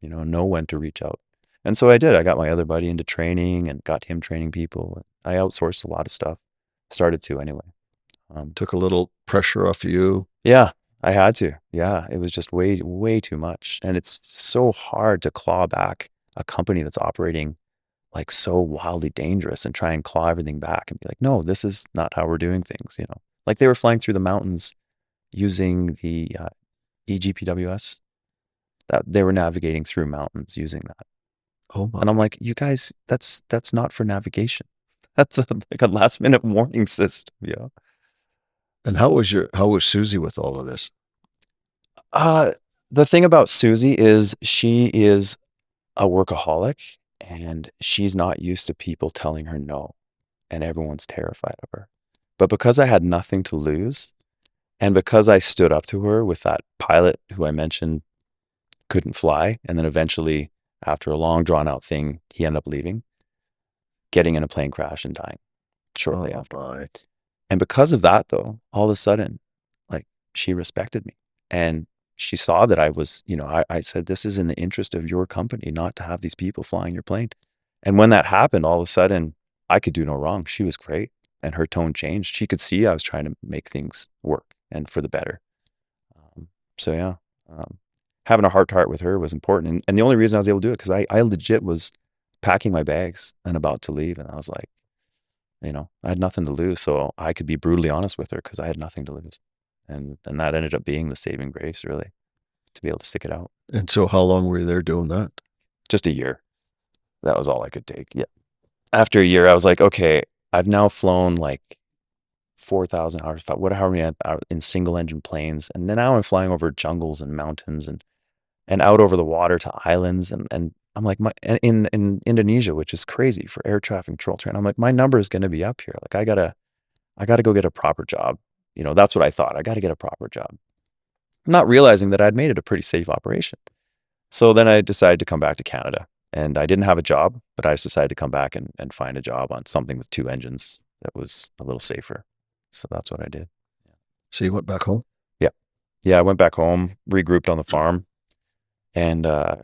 Know when to reach out. And so I did. I got my other buddy into training and got him training people. I outsourced a lot of stuff. Started to anyway. Took a little pressure off you. Yeah, I had to. Yeah, it was just way, way too much. And it's so hard to claw back a company that's operating like so wildly dangerous and try and claw everything back and be like, no, this is not how we're doing things. Like they were flying through the mountains using the EGPWS. That they were navigating through mountains using that. Oh my. And I'm like, you guys, that's not for navigation. That's like a last minute warning system. And how was Susie with all of this? Uh, the thing about Susie is she is a workaholic and she's not used to people telling her no, and everyone's terrified of her. But because I had nothing to lose, And because I stood up to her with that pilot who I mentioned couldn't fly, and then eventually, after a long drawn out thing, he ended up leaving, getting in a plane crash and dying shortly after. My. And because of that, though, all of a sudden, like, she respected me. And she saw that I was, I said, this is in the interest of your company not to have these people flying your plane. And when that happened, all of a sudden, I could do no wrong. She was great. And her tone changed. She could see I was trying to make things work and for the better. So, yeah, having a heart to heart with her was important. And the only reason I was able to do it, because I legit was packing my bags and about to leave. And I was like, I had nothing to lose. So I could be brutally honest with her because I had nothing to lose. And that ended up being the saving grace, really, to be able to stick it out. And so how long were you there doing that? Just a year. That was all I could take. Yeah. After a year, I was like, okay, I've now flown like 4,000 hours, however many hours in single engine planes. And then now I'm flying over jungles and mountains and out over the water to islands. And I'm like, in Indonesia, which is crazy for air traffic control train. I'm like, my number is going to be up here. Like, I gotta go get a proper job. That's what I thought. I got to get a proper job. Not realizing that I'd made it a pretty safe operation. So then I decided to come back to Canada, and I didn't have a job, but I just decided to come back and find a job on something with 2 engines that was a little safer. So that's what I did. So you went back home? Yeah. Yeah. I went back home, regrouped on the farm, and a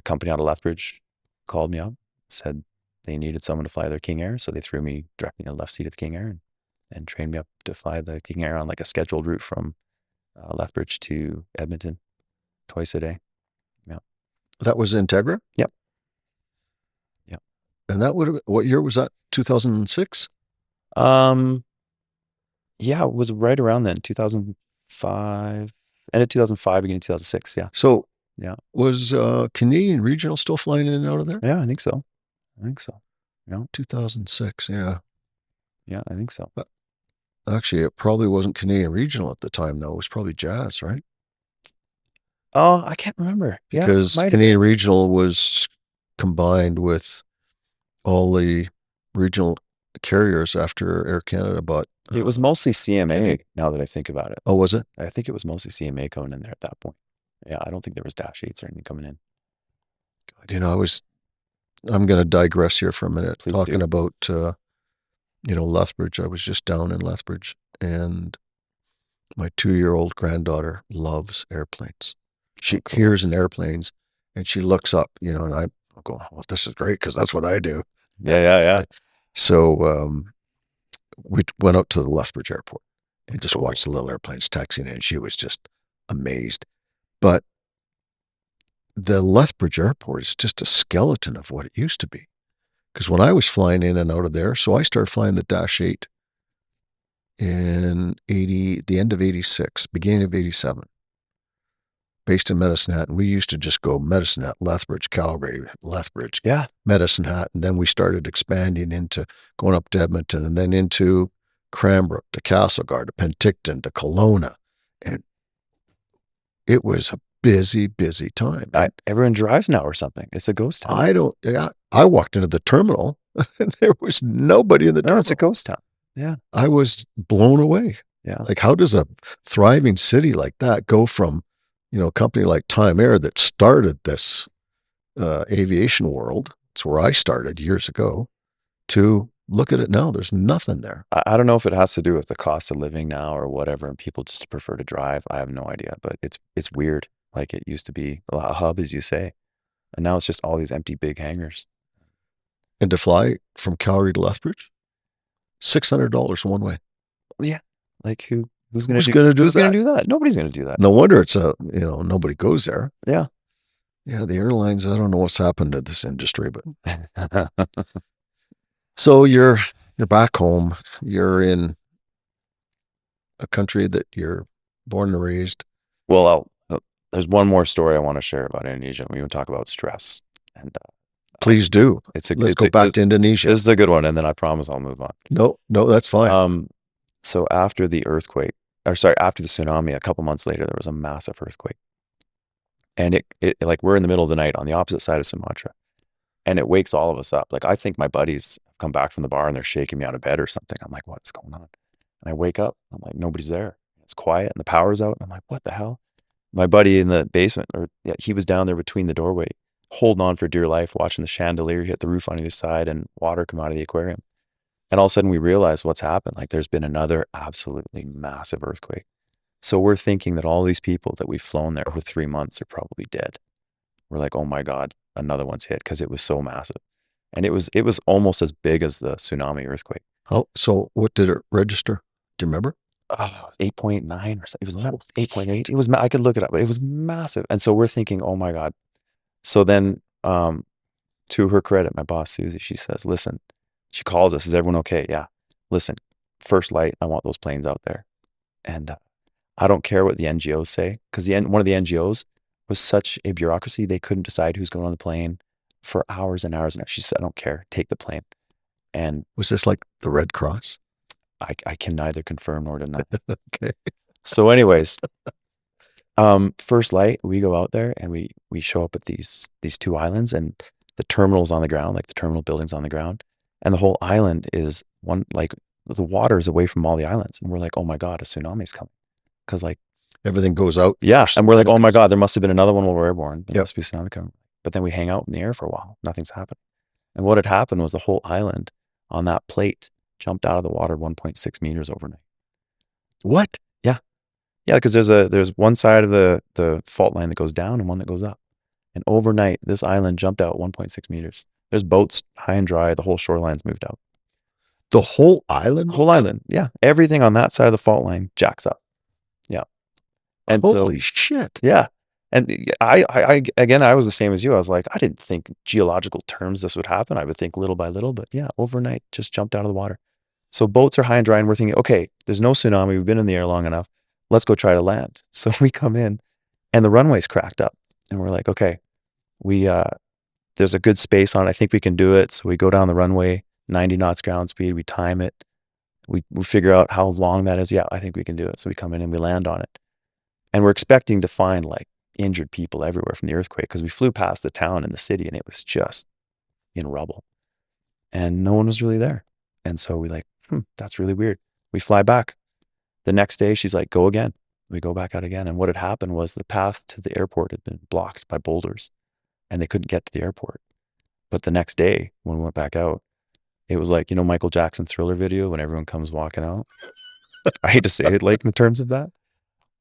company out of Lethbridge called me up, said they needed someone to fly their King Air. So they threw me directly in the left seat of the King Air and trained me up to fly the King Air on like a scheduled route from Lethbridge to Edmonton twice a day. Yeah. That was Integra? Yep. Yep. And that would have, what year was that? 2006? Yeah, it was right around then, 2005, end of 2005, beginning of 2006. Yeah. So Yeah. was Canadian Regional still flying in and out of there? Yeah, I think so. Yeah. 2006, yeah. Yeah, I think so. But actually, it probably wasn't Canadian Regional at the time, though. It was probably Jazz, right? Oh, I can't remember. Because Canadian Regional was combined with all the regional carriers after Air Canada bought. It was mostly CMA, now that I think about it. Oh, was it? I think it was mostly CMA coming in there at that point. Yeah, I don't think there was Dash 8s or anything coming in. I'm going to digress here for a minute. Please talking do. about, Lethbridge. I was just down in Lethbridge, and my 2-year-old granddaughter loves airplanes. She hears in airplanes, and she looks up, and I'm going, well, this is great because that's what I do. Yeah. So we went out to the Lethbridge airport and just watched the little airplanes taxiing in, and she was just amazed. But the Lethbridge airport is just a skeleton of what it used to be. Because when I was flying in and out of there, so I started flying the Dash 8 in the end of 86, beginning of 87, based in Medicine Hat. And we used to just go Medicine Hat, Lethbridge, Calgary, Lethbridge, Medicine Hat. And then we started expanding into going up to Edmonton and then into Cranbrook, to Castlegar, to Penticton, to Kelowna. And it was a busy time. Everyone drives now or something. It's a ghost town. I walked into the terminal and there was nobody in the terminal. It's a ghost town. Yeah. I was blown away. Yeah. Like, how does a thriving city like that go from, a company like Time Air that started this aviation world, it's where I started years ago, to look at it now, there's nothing there. I don't know if it has to do with the cost of living now or whatever, and people just prefer to drive. I have no idea, but it's weird. Like, it used to be a hub, as you say, and now it's just all these empty big hangars. And to fly from Calgary to Lethbridge, $600 one way. Yeah, like who's going to do that? Nobody's going to do that. No wonder it's nobody goes there. Yeah. Yeah, the airlines, I don't know what's happened to this industry, but so you're back home. You're in a country that you're born and raised. Well, there's one more story I want to share about Indonesia. We want to talk about stress, and please do. Let's go back to Indonesia. This is a good one, and then I promise I'll move on. No, that's fine. So after the tsunami, a couple months later, there was a massive earthquake, and it like, we're in the middle of the night on the opposite side of Sumatra, and it wakes all of us up. Like, I think my buddies have come back from the bar and they're shaking me out of bed or something. I'm like, what's going on? And I wake up. I'm like, nobody's there. it's quiet and the power's out. I'm like, what the hell? My buddy in the basement, he was down there between the doorway, holding on for dear life, watching the chandelier hit the roof on either side and water come out of the aquarium. And all of a sudden we realized what's happened. Like there's been another absolutely massive earthquake. So we're thinking that all these people that we've flown there for 3 months are probably dead. We're like, oh my God, another one's hit because it was so massive. And it was almost as big as the tsunami earthquake. Oh, so what did it register? Do you remember? 8.9 or something. It was 8.8. It was, I could look it up, but it was massive. And so we're thinking, oh my God. So then, to her credit, my boss, Susie, she says, listen, she calls us. Is everyone okay? Yeah. Listen, first light, I want those planes out there. And I don't care what the NGOs say, because one of the NGOs was such a bureaucracy, they couldn't decide who's going on the plane for hours and hours and hours. She said, I don't care, take the plane. And Was this like the Red Cross? I can neither confirm nor deny. Okay. So anyways, first light, we go out there and we show up at these two islands, and the terminal's on the ground, like the terminal building's on the ground. And the whole island is one, like the water is away from all the islands. And we're like, oh my God, a tsunami's coming. Cause like Everything goes out. yeah. And we're like, oh my God, there must have been another one while we're airborne. There Yep. must be a tsunami coming. But then we hang out in the air for a while. Nothing's happened. And what had happened was the whole island on that plate jumped out of the water 1.6 meters overnight. What? Yeah. Yeah. Because there's one side of the fault line that goes down and one that goes up. And overnight, this island jumped out 1.6 meters. There's boats high and dry. The whole shoreline's moved out. The whole island? Whole island. Yeah. Everything on that side of the fault line jacks up. Yeah. And Holy shit. yeah. And I again, I was the same as you. I was like, I didn't think geological terms this would happen. I would think little by little, but yeah, overnight just jumped out of the water. So boats are high and dry and we're thinking, okay, there's no tsunami. We've been in the air long enough. Let's go try to land. So we come in and the runway's cracked up and we're like, okay, there's a good space on it. I think we can do it. So we go down the runway, 90 knots ground speed. We time it. We figure out how long that is. Yeah, I think we can do it. So we come in and we land on it. And we're expecting to find like injured people everywhere from the earthquake because we flew past the town and the city and it was just in rubble. And no one was really there. And so we like, that's really weird. We fly back. The next day, she's like, go again. We go back out again. And what had happened was the path to the airport had been blocked by boulders and they couldn't get to the airport. But the next day, when we went back out, it was like, Michael Jackson's Thriller video when everyone comes walking out. I hate to say it like in the terms of that,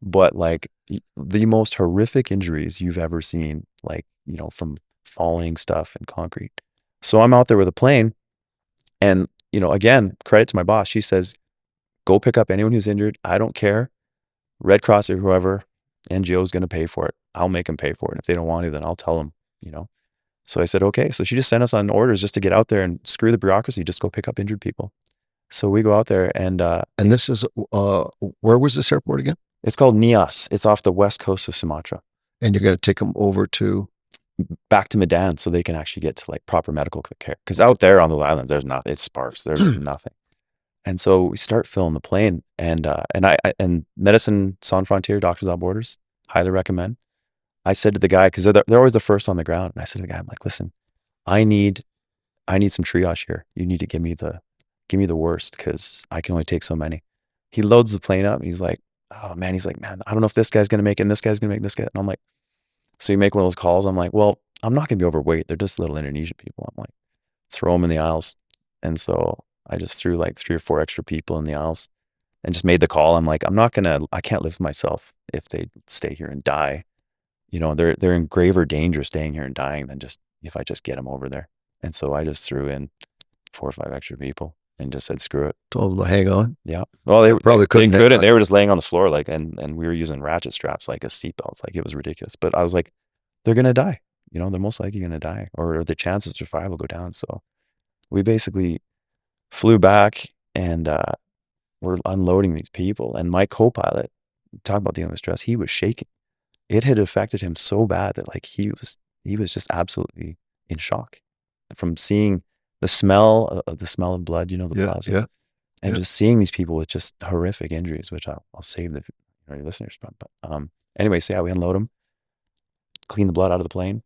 but like the most horrific injuries you've ever seen, like, from falling stuff and concrete. So I'm out there with a plane and, again, credit to my boss. She says, go pick up anyone who's injured. I don't care. Red Cross or whoever, NGO is going to pay for it. I'll make them pay for it. And if they don't want to, then I'll tell them, So I said, okay. So she just sent us on orders just to get out there and screw the bureaucracy, just go pick up injured people. So we go out there and this is, where was this airport again? It's called Nias. It's off the west coast of Sumatra. And you're going to take them over to? Back to Medan so they can actually get to like proper medical care. Because out there on the islands, there's nothing. It's sparse. There's nothing. And so we start filling the plane and Medicine Sans Frontières, Doctors Without Borders, highly recommend. I said to the guy, because they're always the first on the ground. And I said to the guy, I'm like, listen, I need some triage here. You need to give me the worst because I can only take so many. He loads the plane up. And he's like, oh man, I don't know if this guy's going to make it and this guy's going to make this guy. And I'm like, so you make one of those calls. I'm like, well, I'm not going to be overweight. They're just little Indonesian people. I'm like, throw them in the aisles. And so I just threw like 3 or 4 extra people in the aisles and just made the call. I'm like, I can't live with myself if they stay here and die. They're in graver danger staying here and dying than just if I just get them over there. And so I just threw in 4 or 5 extra people and just said, screw it. Told them to hang on. Yeah. Well, they probably couldn't. They were just laying on the floor, like, and we were using ratchet straps like as seatbelts. Like it was ridiculous. But I was like, they're going to die. They're most likely going to die or the chances of survival go down. So we basically flew back and we're unloading these people. And my co-pilot, talk about dealing with stress, he was shaking. It had affected him so bad that like he was just absolutely in shock from seeing the smell of blood, the plasma. Yeah. And just seeing these people with just horrific injuries, which I'll save your listeners from. But anyway, so yeah, we unload them, clean the blood out of the plane,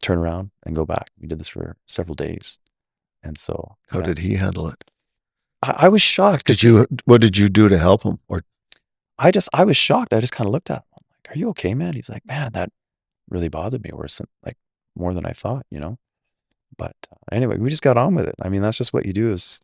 turn around and go back. We did this for several days. And so how did he handle it? I was shocked. What did you do to help him? Or I was shocked. I just kind of looked at him. I'm like, "Are you okay, man?" He's like, "Man, that really bothered me worse than like more than I thought, you know." But anyway, we just got on with it. I mean, that's just what you do as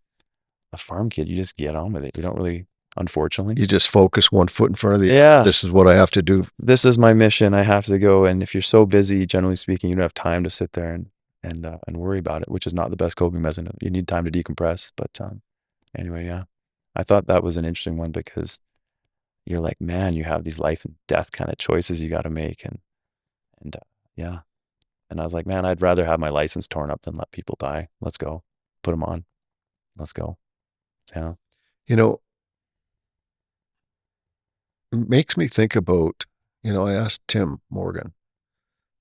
a farm kid. You just get on with it. You don't really, unfortunately. You just focus one foot in front of the other. Yeah, This is what I have to do. this is my mission. I have to go. And if you're so busy, generally speaking, you don't have time to sit there and worry about it, which is not the best coping mechanism. You need time to decompress. But anyway, yeah, I thought that was an interesting one because you're like, man, you have these life and death kind of choices you got to make, and yeah. And I was like, man, I'd rather have my license torn up than let people die. Let's go, put them on. Let's go. Yeah. You know, it makes me think about, I asked Tim Morgan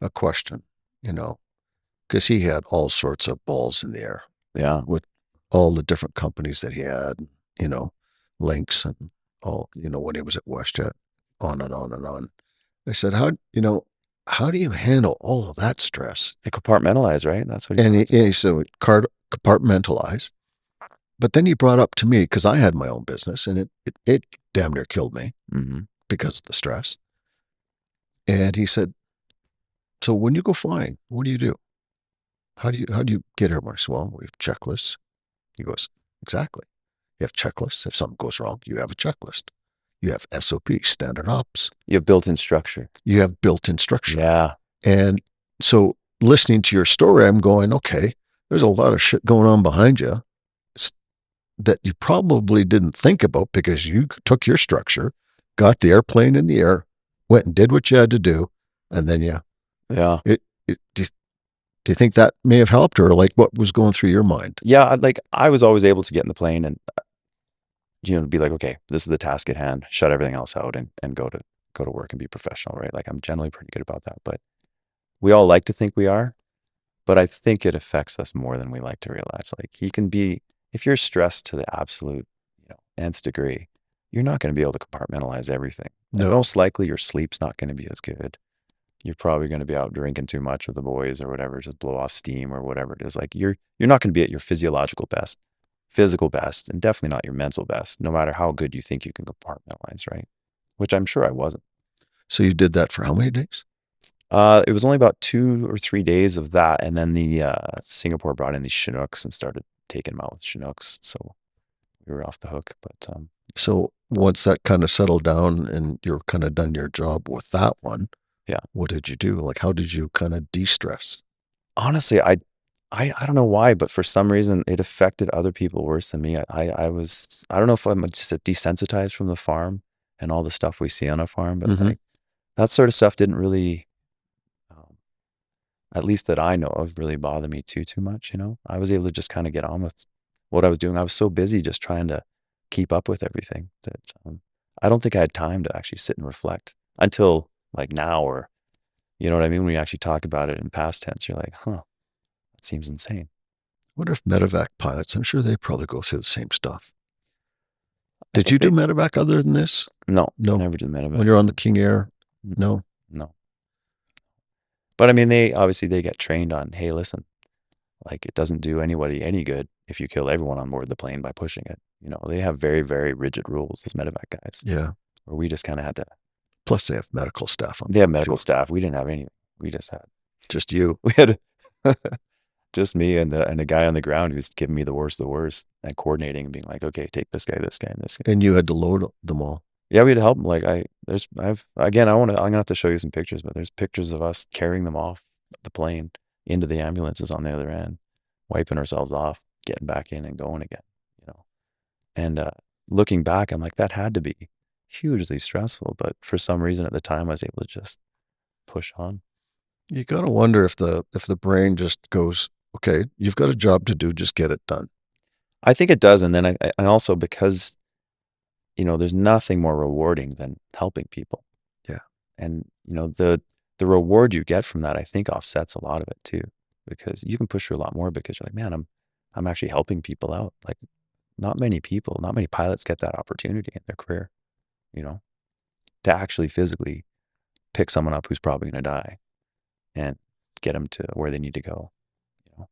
a question, because he had all sorts of balls in the air Yeah. with all the different companies that he had, links and all, when he was at WestJet, on and on and on. I said, how do you handle all of that stress? They compartmentalize, right? That's what And he said, compartmentalize. But then he brought up to me, because I had my own business and it damn near killed me because of the stress. And he said, so when you go flying, what do you do? How do you get here? I said, well, we have checklists. He goes, exactly. You have checklists. If something goes wrong, you have a checklist. You have SOP, standard ops. You have built-in structure. You have built-in structure. Yeah. And so listening to your story, I'm going, okay, there's a lot of shit going on behind you that you probably didn't think about because you took your structure, got the airplane in the air, went and did what you had to do, and then Yeah. Do you think that may have helped, or like what was going through your mind? Yeah, like I was always able to get in the plane and be like, okay, this is the task at hand. Shut everything else out and go to work and be professional, right? Like I'm generally pretty good about that. But we all like to think we are, but I think it affects us more than we like to realize. Like you can be, if you're stressed to the absolute, nth degree, you're not going to be able to compartmentalize everything. And No. most likely your sleep's not going to be as good. You're probably going to be out drinking too much with the boys or whatever, just blow off steam or whatever it is. Like you're not going to be at your physical best, and definitely not your mental best, no matter how good you think you can compartmentalize, right? Which I'm sure I wasn't. So you did that for how many days? It was only about 2 or 3 days of that, and then the Singapore brought in these Chinooks and started taking them out with Chinooks, so we were off the hook. But so once that kind of settled down and you're kind of done your job with that one, yeah, what did you do? Like, how did you kind of de-stress? honestly, I don't know why, but for some reason it affected other people worse than me. I don't know if I'm just desensitized from the farm and all the stuff we see on a farm, but like that sort of stuff didn't really, at least that I know of, really bother me too much. I was able to just kind of get on with what I was doing. I was so busy just trying to keep up with everything that I don't think I had time to actually sit and reflect until like now, or you know what I mean? When we actually talk about it in past tense, you're like, huh, that seems insane. I wonder if medevac pilots, I'm sure they probably go through the same stuff. I Did think you do medevac other than this? No, No. never did medevac. When you're on the King Air? No. No. But I mean, they get trained on, hey, listen, like it doesn't do anybody any good if you kill everyone on board the plane by pushing it. They have very, very rigid rules, those medevac guys. Yeah. Where we just kind of had to. Plus, they have medical staff on. They have medical staff. We didn't have anything. We just had. Just you. We had just me and a guy on the ground who's giving me the worst, and coordinating and being like, okay, take this guy, and this guy. And you had to load them all. Yeah, we had to help them. Like I'm gonna have to show you some pictures, but there's pictures of us carrying them off the plane into the ambulances on the other end, wiping ourselves off, getting back in and going again, And looking back, I'm like, that had to be hugely stressful. But for some reason at the time, I was able to just push on. You got to wonder if the brain just goes, okay, you've got a job to do, just get it done. I think it does. And then and also because, there's nothing more rewarding than helping people. Yeah. And, the reward you get from that, I think offsets a lot of it too, because you can push through a lot more because you're like, man, I'm actually helping people out. Like not many pilots get that opportunity in their career, to actually physically pick someone up who's probably going to die and get them to where they need to go. Well,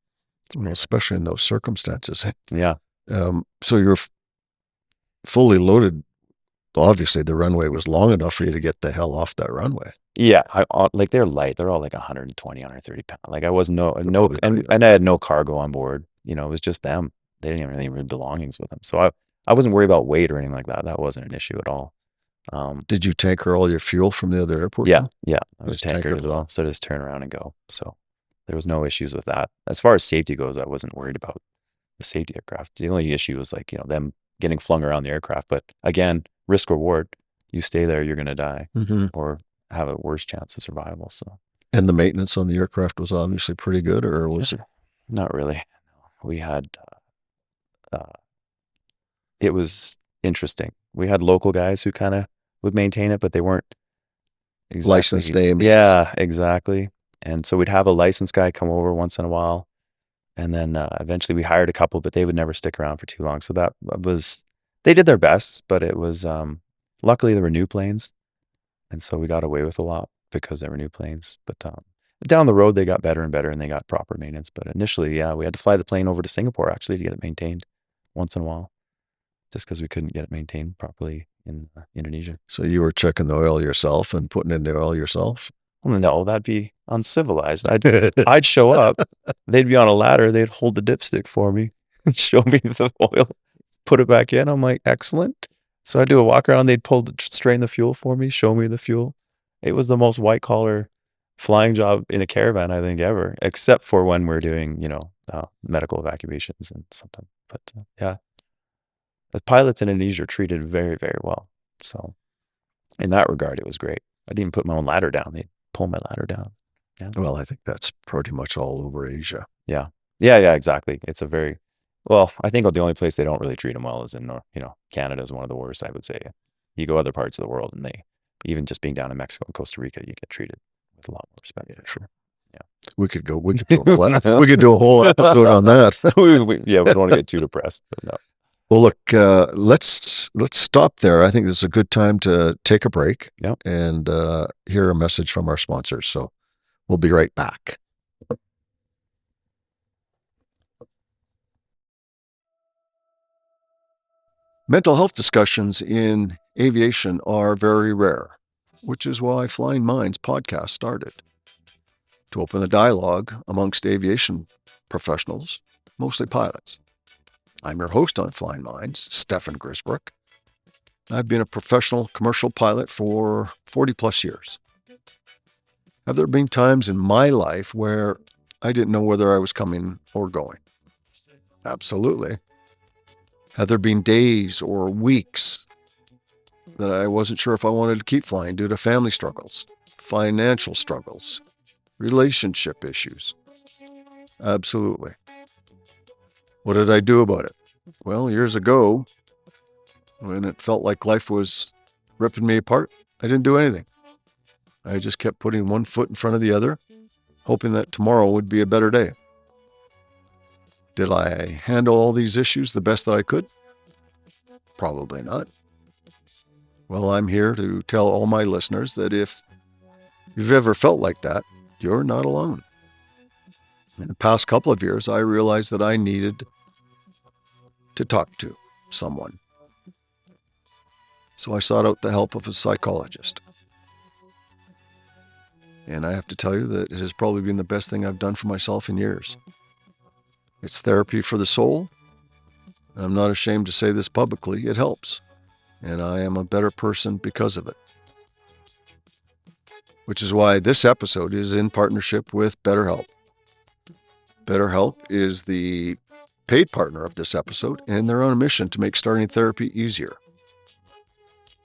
especially in those circumstances. Yeah. So you're fully loaded obviously the runway was long enough for you to get the hell off that runway. Yeah, like they're light. They're all like 120, 130 pounds. Like I was no, probably pretty light. and I had no cargo on board. You know, it was just them. They didn't even have any belongings with them. So I wasn't worried about weight or anything like that. That wasn't an issue at all. Did you tanker all your fuel from the other airport? Yeah, then? yeah. I was Just tanker tankered as well. So just turn around and go. So there was no issues with that. As far as safety goes, I wasn't worried about the safety aircraft. The only issue was like, them getting flung around the aircraft. But again, risk reward. You stay there, you're going to die or have a worse chance of survival. So. And the maintenance on the aircraft was obviously pretty good, or was it? Not really. We had, it was interesting. We had local guys who kind of would maintain it, but they weren't exactly licensed name. Yeah, exactly. And so we'd have a licensed guy come over once in a while. And then eventually we hired a couple, but they would never stick around for too long. So that was, they did their best, but it was, luckily there were new planes. And so we got away with a lot because there were new planes. But down the road, they got better and better and they got proper maintenance. But initially, yeah, we had to fly the plane over to Singapore actually to get it maintained once in a while, just because we couldn't get it maintained properly in Indonesia. So you were checking the oil yourself and putting in the oil yourself? Well, no, that'd be uncivilized. I'd show up, they'd be on a ladder, they'd hold the dipstick for me, show me the oil, put it back in. I'm like, excellent. So I do a walk around, they'd strain the fuel for me, show me the fuel. It was the most white collar flying job in a caravan, I think, ever, except for when we're doing, medical evacuations and something. But yeah, the pilots in Indonesia are treated very, very well. So in that regard, it was great. I didn't even put my own ladder down. They'd pull my ladder down. Yeah. Well, I think that's pretty much all over Asia. Yeah. Yeah, exactly. It's I think the only place they don't really treat them well is in, Canada is one of the worst, I would say. You go other parts of the world and even just being down in Mexico and Costa Rica, you get treated with a lot more respect. Yeah, sure. Yeah. We could do a whole episode on that. we don't want to get too depressed, but no. Well, look, let's stop there. I think this is a good time to take a break and hear a message from our sponsors. So we'll be right back. Mental health discussions in aviation are very rare, which is why Flying Minds podcast started. To open the dialogue amongst aviation professionals, mostly pilots. I'm your host on Flying Minds, Stefan Grisbrook. I've been a professional commercial pilot for 40 plus years. Have there been times in my life where I didn't know whether I was coming or going? Absolutely. Have there been days or weeks that I wasn't sure if I wanted to keep flying due to family struggles, financial struggles, relationship issues? Absolutely. What did I do about it? Well, years ago, when it felt like life was ripping me apart, I didn't do anything. I just kept putting one foot in front of the other, hoping that tomorrow would be a better day. Did I handle all these issues the best that I could? Probably not. Well, I'm here to tell all my listeners that if you've ever felt like that, you're not alone. In the past couple of years, I realized that I needed to talk to someone. So I sought out the help of a psychologist. And I have to tell you that it has probably been the best thing I've done for myself in years. It's therapy for the soul. I'm not ashamed to say this publicly. It helps. And I am a better person because of it. Which is why this episode is in partnership with BetterHelp. BetterHelp is the paid partner of this episode, and they're on a mission to make starting therapy easier.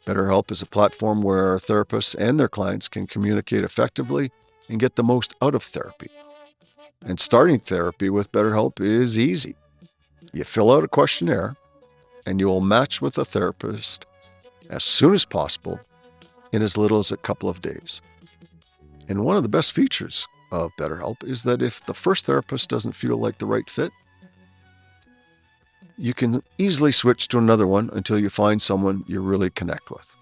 BetterHelp is a platform where therapists and their clients can communicate effectively and get the most out of therapy. And starting therapy with BetterHelp is easy. You fill out a questionnaire, and you will match with a therapist as soon as possible in as little as a couple of days. And one of the best features of BetterHelp is that if the first therapist doesn't feel like the right fit, you can easily switch to another one until you find someone you really connect with.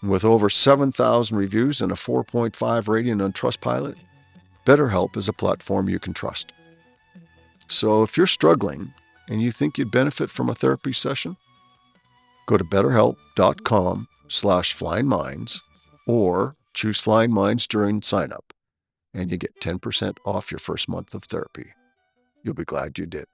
With over 7,000 reviews and a 4.5 rating on Trustpilot, BetterHelp is a platform you can trust. So if you're struggling and you think you'd benefit from a therapy session, Go to betterhelp.com/flyingminds or choose Flying Minds during sign up, and you get 10% off your first month of therapy. You'll be glad you did.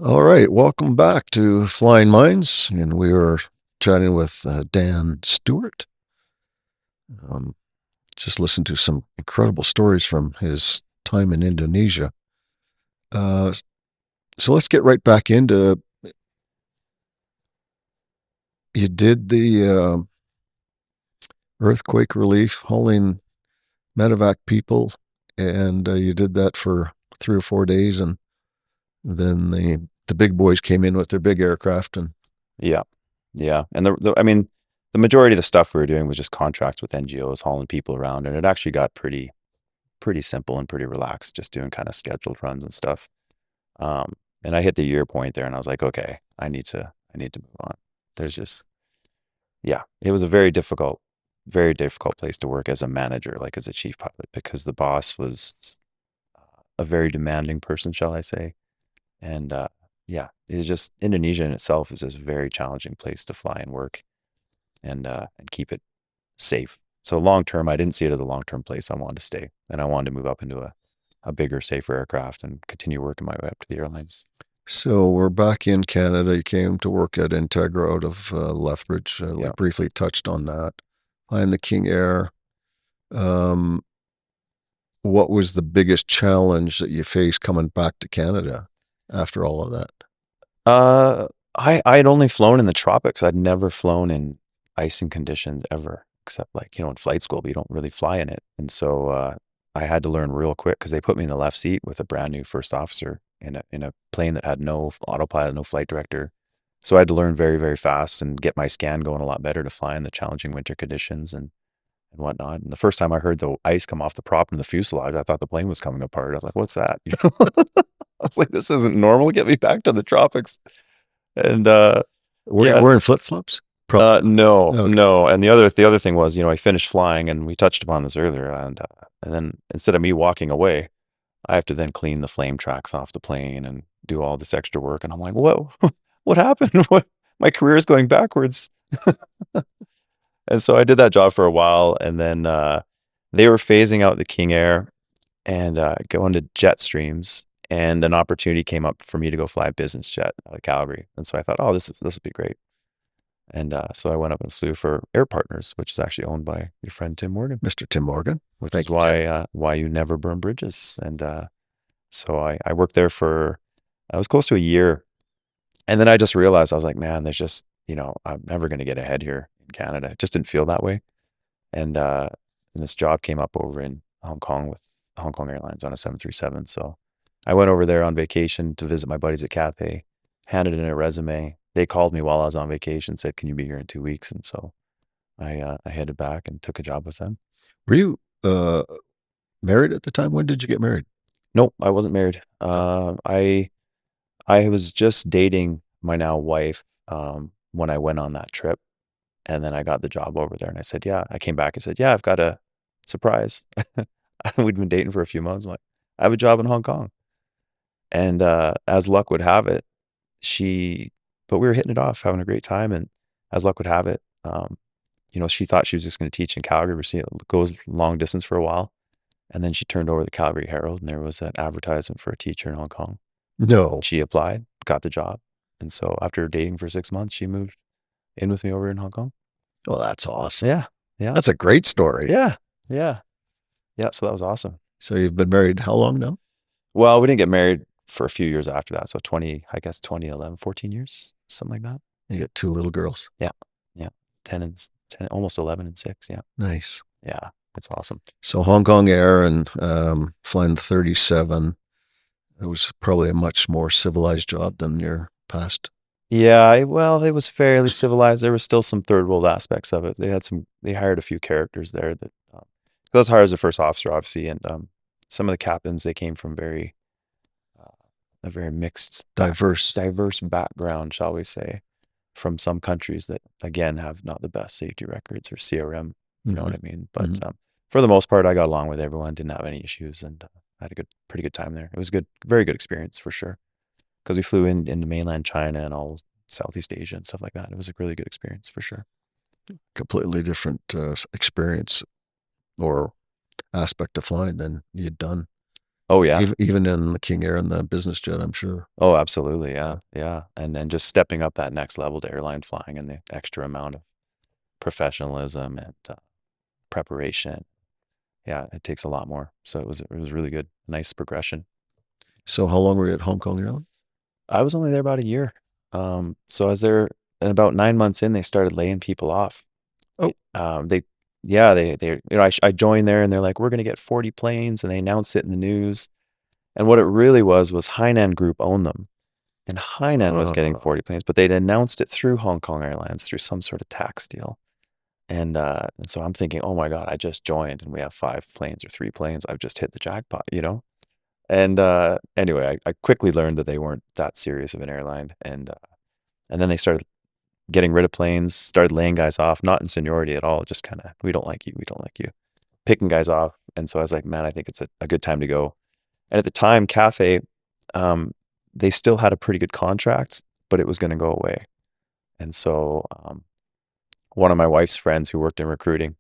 All right, welcome back to Flying Minds, and we are chatting with Dan Stewart. Just listened to some incredible stories from his time in Indonesia. So let's get right back into. You did the earthquake relief, hauling medevac people, and you did that for 3 or 4 days, and then the big boys came in with their big aircraft, and Yeah. Yeah. And I mean, the majority of the stuff we were doing was just contracts with NGOs hauling people around, and it actually got pretty simple and pretty relaxed, just doing kind of scheduled runs and stuff. And I hit the year point there, and I was like, okay, I need to move on. There's just, yeah, it was a very difficult place to work as a manager, like as a chief pilot, because the boss was a very demanding person, shall I say. And yeah, it's just Indonesia in itself is this very challenging place to fly and work and keep it safe. So long term, I didn't see it as a long term place. I wanted to stay, and I wanted to move up into a bigger, safer aircraft and continue working my way up to the airlines. so we're back in Canada. You came to work at Integra out of Lethbridge. We Yeah. briefly touched on that. Flying the King Air. Um, what was the biggest challenge that you faced coming back to Canada after all of that? Uh, I had only flown in the tropics. I'd never flown in icing conditions ever, except like, in flight school, but you don't really fly in it. And so I had to learn real quick because they put me in the left seat with a brand new first officer in a plane that had no autopilot, no flight director. So I had to learn very, very fast and get my scan going a lot better to fly in the challenging winter conditions and whatnot. And the first time I heard the ice come off the prop in the fuselage, I thought the plane was coming apart. I was like, "What's that?" I was like, "This isn't normal. Get me back to the tropics." And yeah, We're in flip flops. Probably not. no, Okay. no. And the other thing was, I finished flying, and we touched upon this earlier, and then instead of me walking away, I have to then clean the flame tracks off the plane and do all this extra work. And I'm like, "Whoa, what happened? What? My career is going backwards." And so I did that job for a while, and then they were phasing out the King Air and going to jet streams. And an opportunity came up for me to go fly a business jet out of Calgary. And so I thought, oh, this would be great. And so I went up and flew for Air Partners, which is actually owned by your friend Tim Morgan, Mr. Tim Morgan. which Thank is you, Tim. why you never burn bridges. And so I worked there for I was close to a year, and then I just realized I was like, man, there's just I'm never going to get ahead here in Canada. It just didn't feel that way. And this job came up over in Hong Kong with Hong Kong Airlines on a 737. So I went over there on vacation to visit my buddies at Cathay, handed in a resume. They called me while I was on vacation, said, "Can you be here in 2 weeks?" And so I headed back and took a job with them. Were you married at the time? When did you get married? Nope, I wasn't married. I was just dating my now wife when I went on that trip. And then I got the job over there, and I said, "Yeah." I came back and said, "Yeah, I've got a surprise." We'd been dating for a few months. I'm like, "I have a job in Hong Kong." And as luck would have it, but we were hitting it off, having a great time. And as luck would have it, she thought she was just going to teach in Calgary. We're seeing it goes long distance for a while. And then she turned over the Calgary Herald, and there was an advertisement for a teacher in Hong Kong. No. She applied, got the job. And so after dating for 6 months, she moved in with me over in Hong Kong. Well, that's awesome. Yeah. Yeah. That's a great story. Yeah. Yeah. Yeah. So that was awesome. So you've been married how long now? Well, we didn't get married for a few years after that. So 2011, 14 years, something like that. You got 2 little girls. Yeah. Yeah. 10, almost 11 and 6. Yeah. Nice. Yeah. It's awesome. So Hong Kong Air and flying the 37. It was probably a much more civilized job than your past. Yeah. Well, it was fairly civilized. There was still some third world aspects of it. They hired a few characters there that, I was hired as a first officer, obviously. And some of the captains, they came from a very mixed, Diverse. diverse background, shall we say, from some countries that, again, have not the best safety records or CRM. You know what I mean? But for the most part, I got along with everyone, didn't have any issues, and had a pretty good time there. It was good, very good experience for sure. Because we flew into mainland China and all Southeast Asia and stuff like that. It was a really good experience for sure. Completely different experience or aspect of flying than you'd done, Oh yeah. even in the King Air and the business jet, I'm sure. Oh, absolutely. Yeah. Yeah. And then just stepping up that next level to airline flying and the extra amount of professionalism and preparation. Yeah, it takes a lot more. So it was really good. Nice progression. So how long were you at Hong Kong Airlines? I was only there about a year. So as there and about 9 months in, they started laying people off. Oh, They, yeah, I joined there and they're like, we're going to get 40 planes, and they announced it in the news. And what it really was Hainan Group owned them, and Hainan was getting uh, 40 planes, but they'd announced it through Hong Kong Airlines through some sort of tax deal. And so I'm thinking, oh my God, I just joined and we have 5 planes or 3 planes. I've just hit the jackpot, you know? And anyway, I quickly learned that they weren't that serious of an airline. And then they started getting rid of planes, started laying guys off, not in seniority at all, just kind of, we don't like you, we don't like you, picking guys off. And so I was like, man, I think it's a good time to go. And at the time, Cathay, um, they still had a pretty good contract, but it was going to go away. And so one of my wife's friends who worked in recruiting,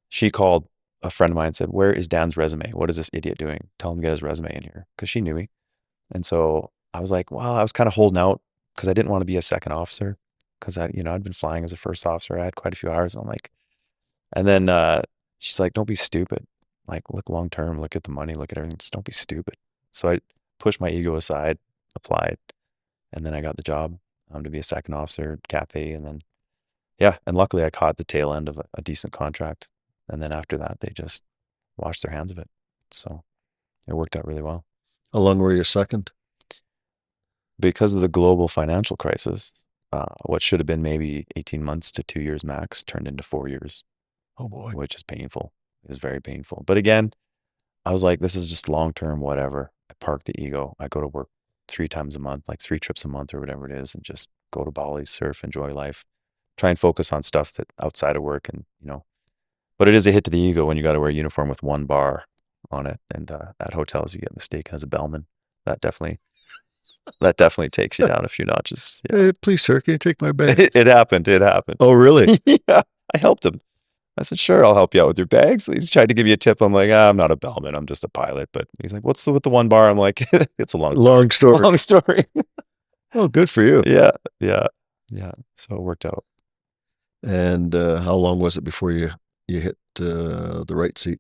she called a friend of mine and said, where is Dan's resume? What is this idiot doing? Tell him to get his resume in here. Because she knew me. And so I was like, well, I was kind of holding out because I didn't want to be a second officer, because I'd been flying as a first officer. I had quite a few hours. I'm like, and then she's like, don't be stupid. Like, look long term, look at the money, look at everything. Just don't be stupid. So I pushed my ego aside, applied, and then I got the job to be a second officer at Cathay. And then, yeah, and luckily I caught the tail end of a decent contract. And then after that, they just washed their hands of it. So it worked out really well. how long were you second? Because of the global financial crisis, what should have been maybe 18 months to 2 years max turned into 4 years, Oh boy. which is painful. It's very painful. But again, I was like, this is just long term, whatever. I park the ego. I go to work 3 times a month, like 3 trips a month or whatever it is, and just go to Bali, surf, enjoy life, try and focus on stuff that outside of work. And but it is a hit to the ego when you got to wear a uniform with one bar on it. And at hotels, you get mistaken as a bellman. That definitely that definitely takes you down a few notches. Yeah. Hey, please, sir, can you take my bag? It happened. It happened. Oh, really? Yeah. I helped him. I said, sure, I'll help you out with your bags. He's tried to give you a tip. I'm like, I'm not a bellman. I'm just a pilot. But he's like, what's with the one bar? I'm like, it's a long story. Long story. Long story. Oh, good for you. Yeah. Yeah. Yeah. So it worked out. And how long was it before you hit the right seat?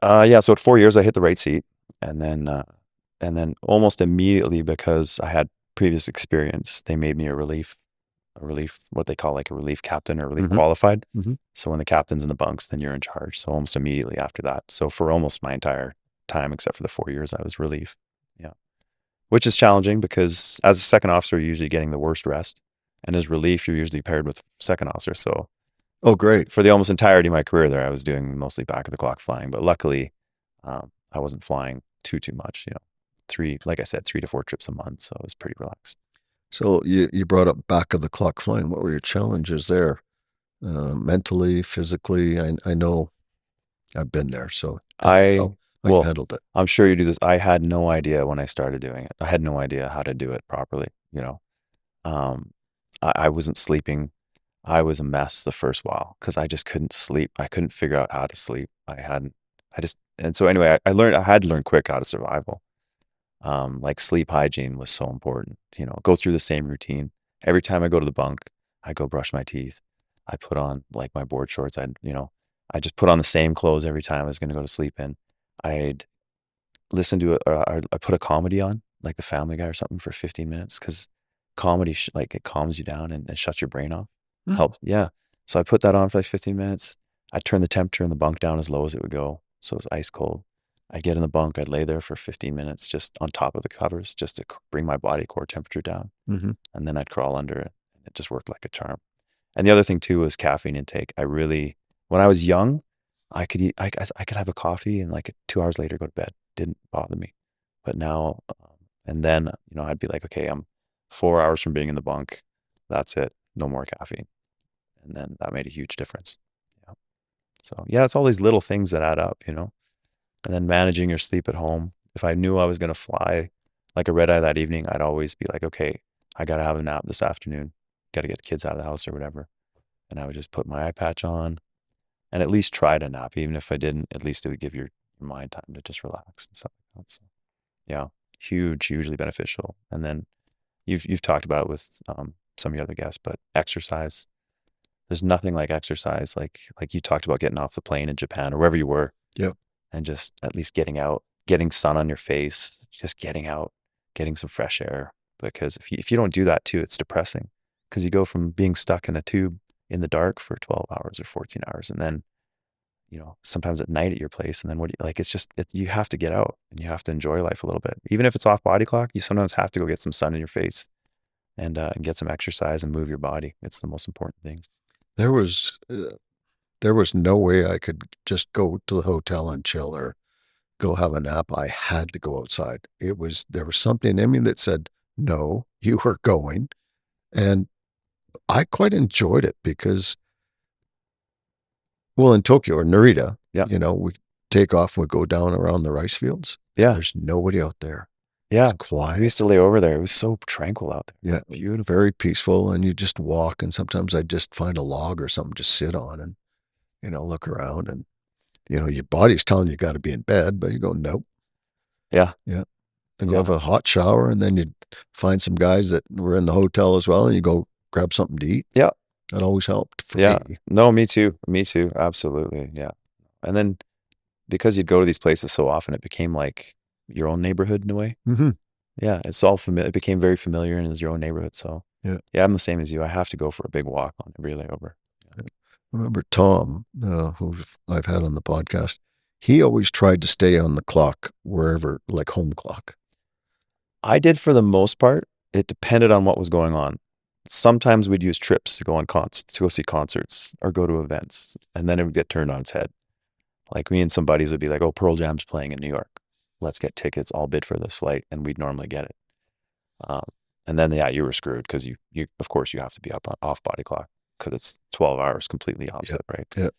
Yeah. So at 4 years, I hit the right seat. And then almost immediately, because I had previous experience, they made me what they call like a relief captain or relief Mhm. qualified. Mhm. So when the captain's in the bunks, then you're in charge. So almost immediately after that. So for almost my entire time, except for the 4 years, I was relief. Yeah. Which is challenging because as a second officer, you're usually getting the worst rest. And as relief, you're usually paired with second officer. So Oh, great. for the almost entirety of my career there, I was doing mostly back of the clock flying. But luckily, I wasn't flying too much, like I said, 3 to 4 trips a month. So I was pretty relaxed. So you brought up back of the clock flying. What were your challenges there? Mentally, physically? I know I've been there, so tell me I, how you well, handled it. I'm sure you do this. I had no idea when I started doing it. I had no idea how to do it properly. Um, I wasn't sleeping. I was a mess the first while because I just couldn't sleep. I couldn't figure out how to sleep. And so anyway, I had to learn quick how to survival. Like sleep hygiene was so important. Go through the same routine. Every time I go to the bunk, I go brush my teeth. I put on like my board shorts. I just put on the same clothes every time I was going to go to sleep in. I'd listen to it, or I put a comedy on, like the Family Guy or something for 15 minutes, because comedy, like it calms you down and shuts your brain off. Hmm. Helps. Yeah. So I put that on for like 15 minutes. I'd turn the temperature in the bunk down as low as it would go. So it was ice cold. I'd get in the bunk. I'd lay there for 15 minutes just on top of the covers just to bring my body core temperature down. Mhm. And then I'd crawl under it. It just worked like a charm. And the other thing too was caffeine intake. When I was young, I could eat, I could have a coffee and like 2 hours later go to bed. Didn't bother me. But now, and then, I'd be like, okay, I'm 4 hours from being in the bunk. That's it. No more caffeine. And then that made a huge difference. Yeah. So yeah, it's all these little things that add up. And then managing your sleep at home. If I knew I was going to fly like a red eye that evening, I'd always be like, okay, I got to have a nap this afternoon. Got to get the kids out of the house or whatever. And I would just put my eye patch on and at least try to nap. Even if I didn't, at least it would give your mind time to just relax and stuff like that. So yeah, hugely beneficial. And then you've talked about it with some of your other guests, but exercise. There's nothing like exercise. Like you talked about getting off the plane in Japan or wherever you were, Yep. and just at least getting out, getting sun on your face, just getting out, getting some fresh air. Because if you don't do that too, it's depressing. Because you go from being stuck in a tube in the dark for 12 hours or 14 hours, and then sometimes at night at your place, and then it's just you have to get out and you have to enjoy life a little bit. Even if it's off body clock, you sometimes have to go get some sun in your face and get some exercise and move your body. It's the most important thing. There was no way I could just go to the hotel and chill or go have a nap. I had to go outside. There was something in me that said, no, you are going. And I quite enjoyed it because, well, in Tokyo or Narita, Yeah. we take off and we go down around the rice fields. Yeah. There's nobody out there. Yeah. It's quiet. We used to lay over there. It was so tranquil out there. Yeah. Beautiful. Very peaceful. And you just walk. And sometimes I just find a log or something, just sit on and, look around. And, your body's telling you got to be in bed, but you go, nope. Yeah. Yeah. And you have a hot shower, and then you find some guys that were in the hotel as well, and you go grab something to eat. Yeah. That always helped for Yeah. me. No, me too. Me too. Absolutely. Yeah. And then because you'd go to these places so often, it became like your own neighborhood in a way. Mm-hmm. Yeah. It's all familiar. It became very familiar and is your own neighborhood. So Yeah. I'm the same as you. I have to go for a big walk on every layover. I remember Tom, who I've had on the podcast, he always tried to stay on the clock wherever, like home clock. I did for the most part. It depended on what was going on. Sometimes we'd use trips to go on concerts, to go see concerts or go to events, and then it would get turned on its head. Like me and some buddies would be like, "Oh, Pearl Jam's playing in New York. Let's get tickets. I'll bid for this flight," and we'd normally get it. And then you were screwed because you of course you have to be up on off body clock because it's 12 hours completely opposite, right? Yeah.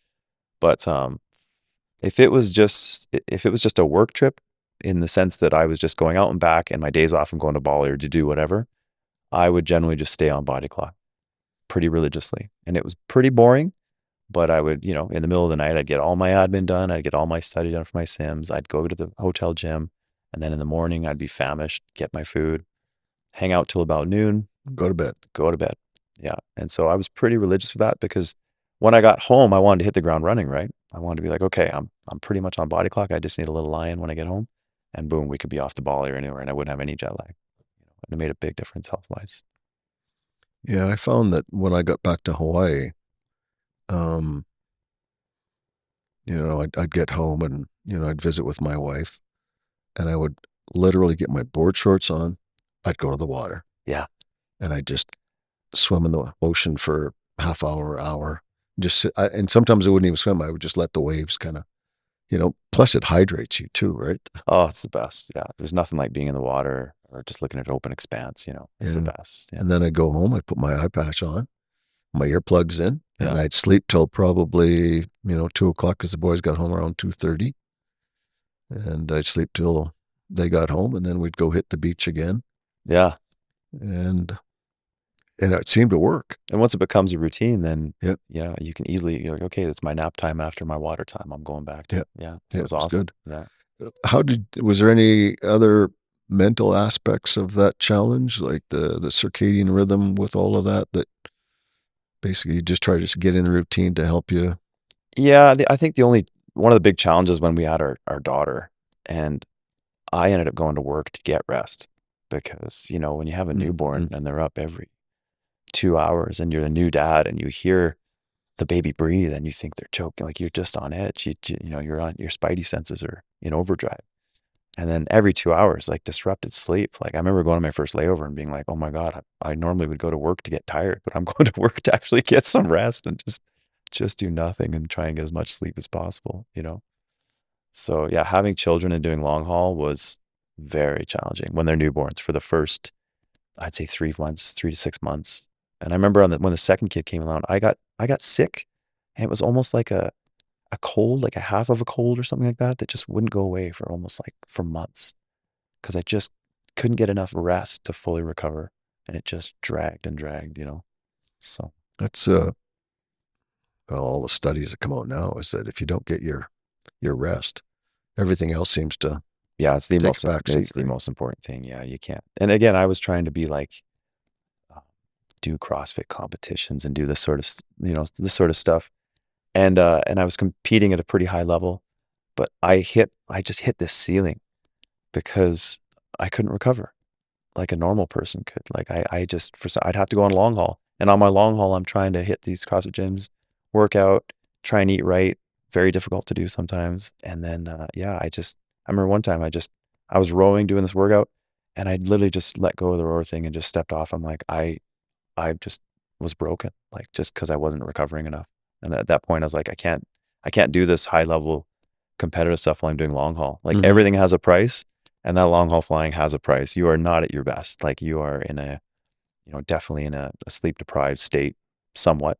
But if it was just a work trip, in the sense that I was just going out and back and my days off and going to Bali or to do whatever, I would generally just stay on body clock pretty religiously. And it was pretty boring, but I would, in the middle of the night, I'd get all my admin done. I'd get all my study done for my Sims. I'd go to the hotel gym. And then in the morning, I'd be famished, get my food, hang out till about noon. Go to bed. Yeah. And so I was pretty religious with that because when I got home, I wanted to hit the ground running, right? I wanted to be like, okay, I'm pretty much on body clock. I just need a little lie-in when I get home. And boom, we could be off to Bali or anywhere, and I wouldn't have any jet lag. And it made a big difference health-wise. Yeah, I found that when I got back to Hawaii, I'd get home and, I'd visit with my wife, and I would literally get my board shorts on. I'd go to the water. Yeah. And I'd just swim in the ocean for half hour. Just sit, and sometimes I wouldn't even swim. I would just let the waves kind of, plus it hydrates you too, right? Oh, it's the best. Yeah. There's nothing like being in the water or just looking at an open expanse, it's the best. Yeah. And then I'd go home, I'd put my eye patch on, my earplugs in, and Yeah. I'd sleep till probably, 2:00 because the boys got home around 2:30. And I'd sleep till they got home, and then we'd go hit the beach again. Yeah. And it seemed to work. And once it becomes a routine, then, Yep. you can easily, you're like, okay, it's my nap time after my water time. I'm going back to, Yep. it was awesome. Good. Yeah. Was there any other mental aspects of that challenge, like the circadian rhythm with all of that basically you just try to get in the routine to help you? Yeah. I think one of the big challenges when we had our daughter, and I ended up going to work to get rest because, when you have a newborn and they're up every 2 hours and you're the new dad and you hear the baby breathe and you think they're choking, like you're just on edge. You're on, your spidey senses are in overdrive. And then every 2 hours, like disrupted sleep. Like I remember going to my first layover and being like, oh my God, I normally would go to work to get tired, but I'm going to work to actually get some rest and just do nothing and try and get as much sleep as possible, So yeah, having children and doing long haul was very challenging when they're newborns for the first, I'd say 3 months, 3 to 6 months. And I remember when the second kid came along, I got sick, and it was almost like a cold, like a half of a cold or something like that just wouldn't go away for almost like for months. because I just couldn't get enough rest to fully recover, and it just dragged and dragged, So That's well, all the studies that come out now is that if you don't get your rest, everything else seems to yeah, it's take a back seat. it's the most important thing. Yeah, you can't. And again, I was trying to be like do CrossFit competitions and do this sort of this sort of stuff, and I was competing at a pretty high level, but I just hit this ceiling because I couldn't recover like a normal person could. Like I'd have to go on long haul. And on my long haul, I'm trying to hit these CrossFit gyms, work out, try and eat right. Very difficult to do sometimes. And then, I remember one time I was rowing, doing this workout, and I literally just let go of the rower thing and just stepped off. I'm like, I just was broken, like just because I wasn't recovering enough. And at that point, I was like, I can't do this high level competitive stuff while I'm doing long haul. Like everything has a price. And that long haul flying has a price. You are not at your best. Like you are in definitely in a sleep deprived state somewhat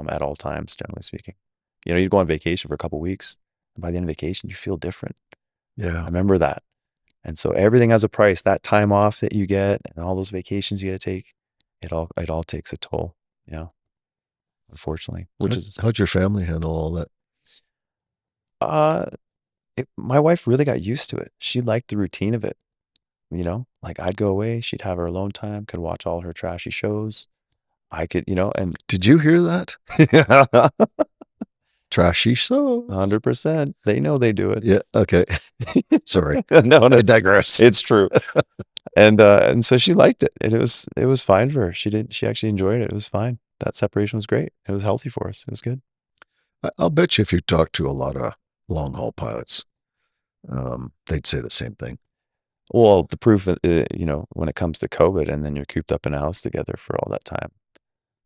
at all times, generally speaking. You go on vacation for a couple of weeks, and by the end of vacation, you feel different. Yeah. I remember that. And so everything has a price. That time off that you get and all those vacations you got to take, it all takes a toll, unfortunately. How'd your family handle all that? My wife really got used to it. She liked the routine of it. Like I'd go away, she'd have her alone time, could watch all her trashy shows. I could, and Did you hear that? Trashy shows. 100%. They know they do it. Yeah. Okay. Sorry. No, I digress. It's true. And so she liked it. It was fine for her. She actually enjoyed it. It was fine. That separation was great. It was healthy for us. It was good. I'll bet you if you talk to a lot of long haul pilots, they'd say the same thing. Well, the proof, when it comes to COVID and then you're cooped up in a house together for all that time,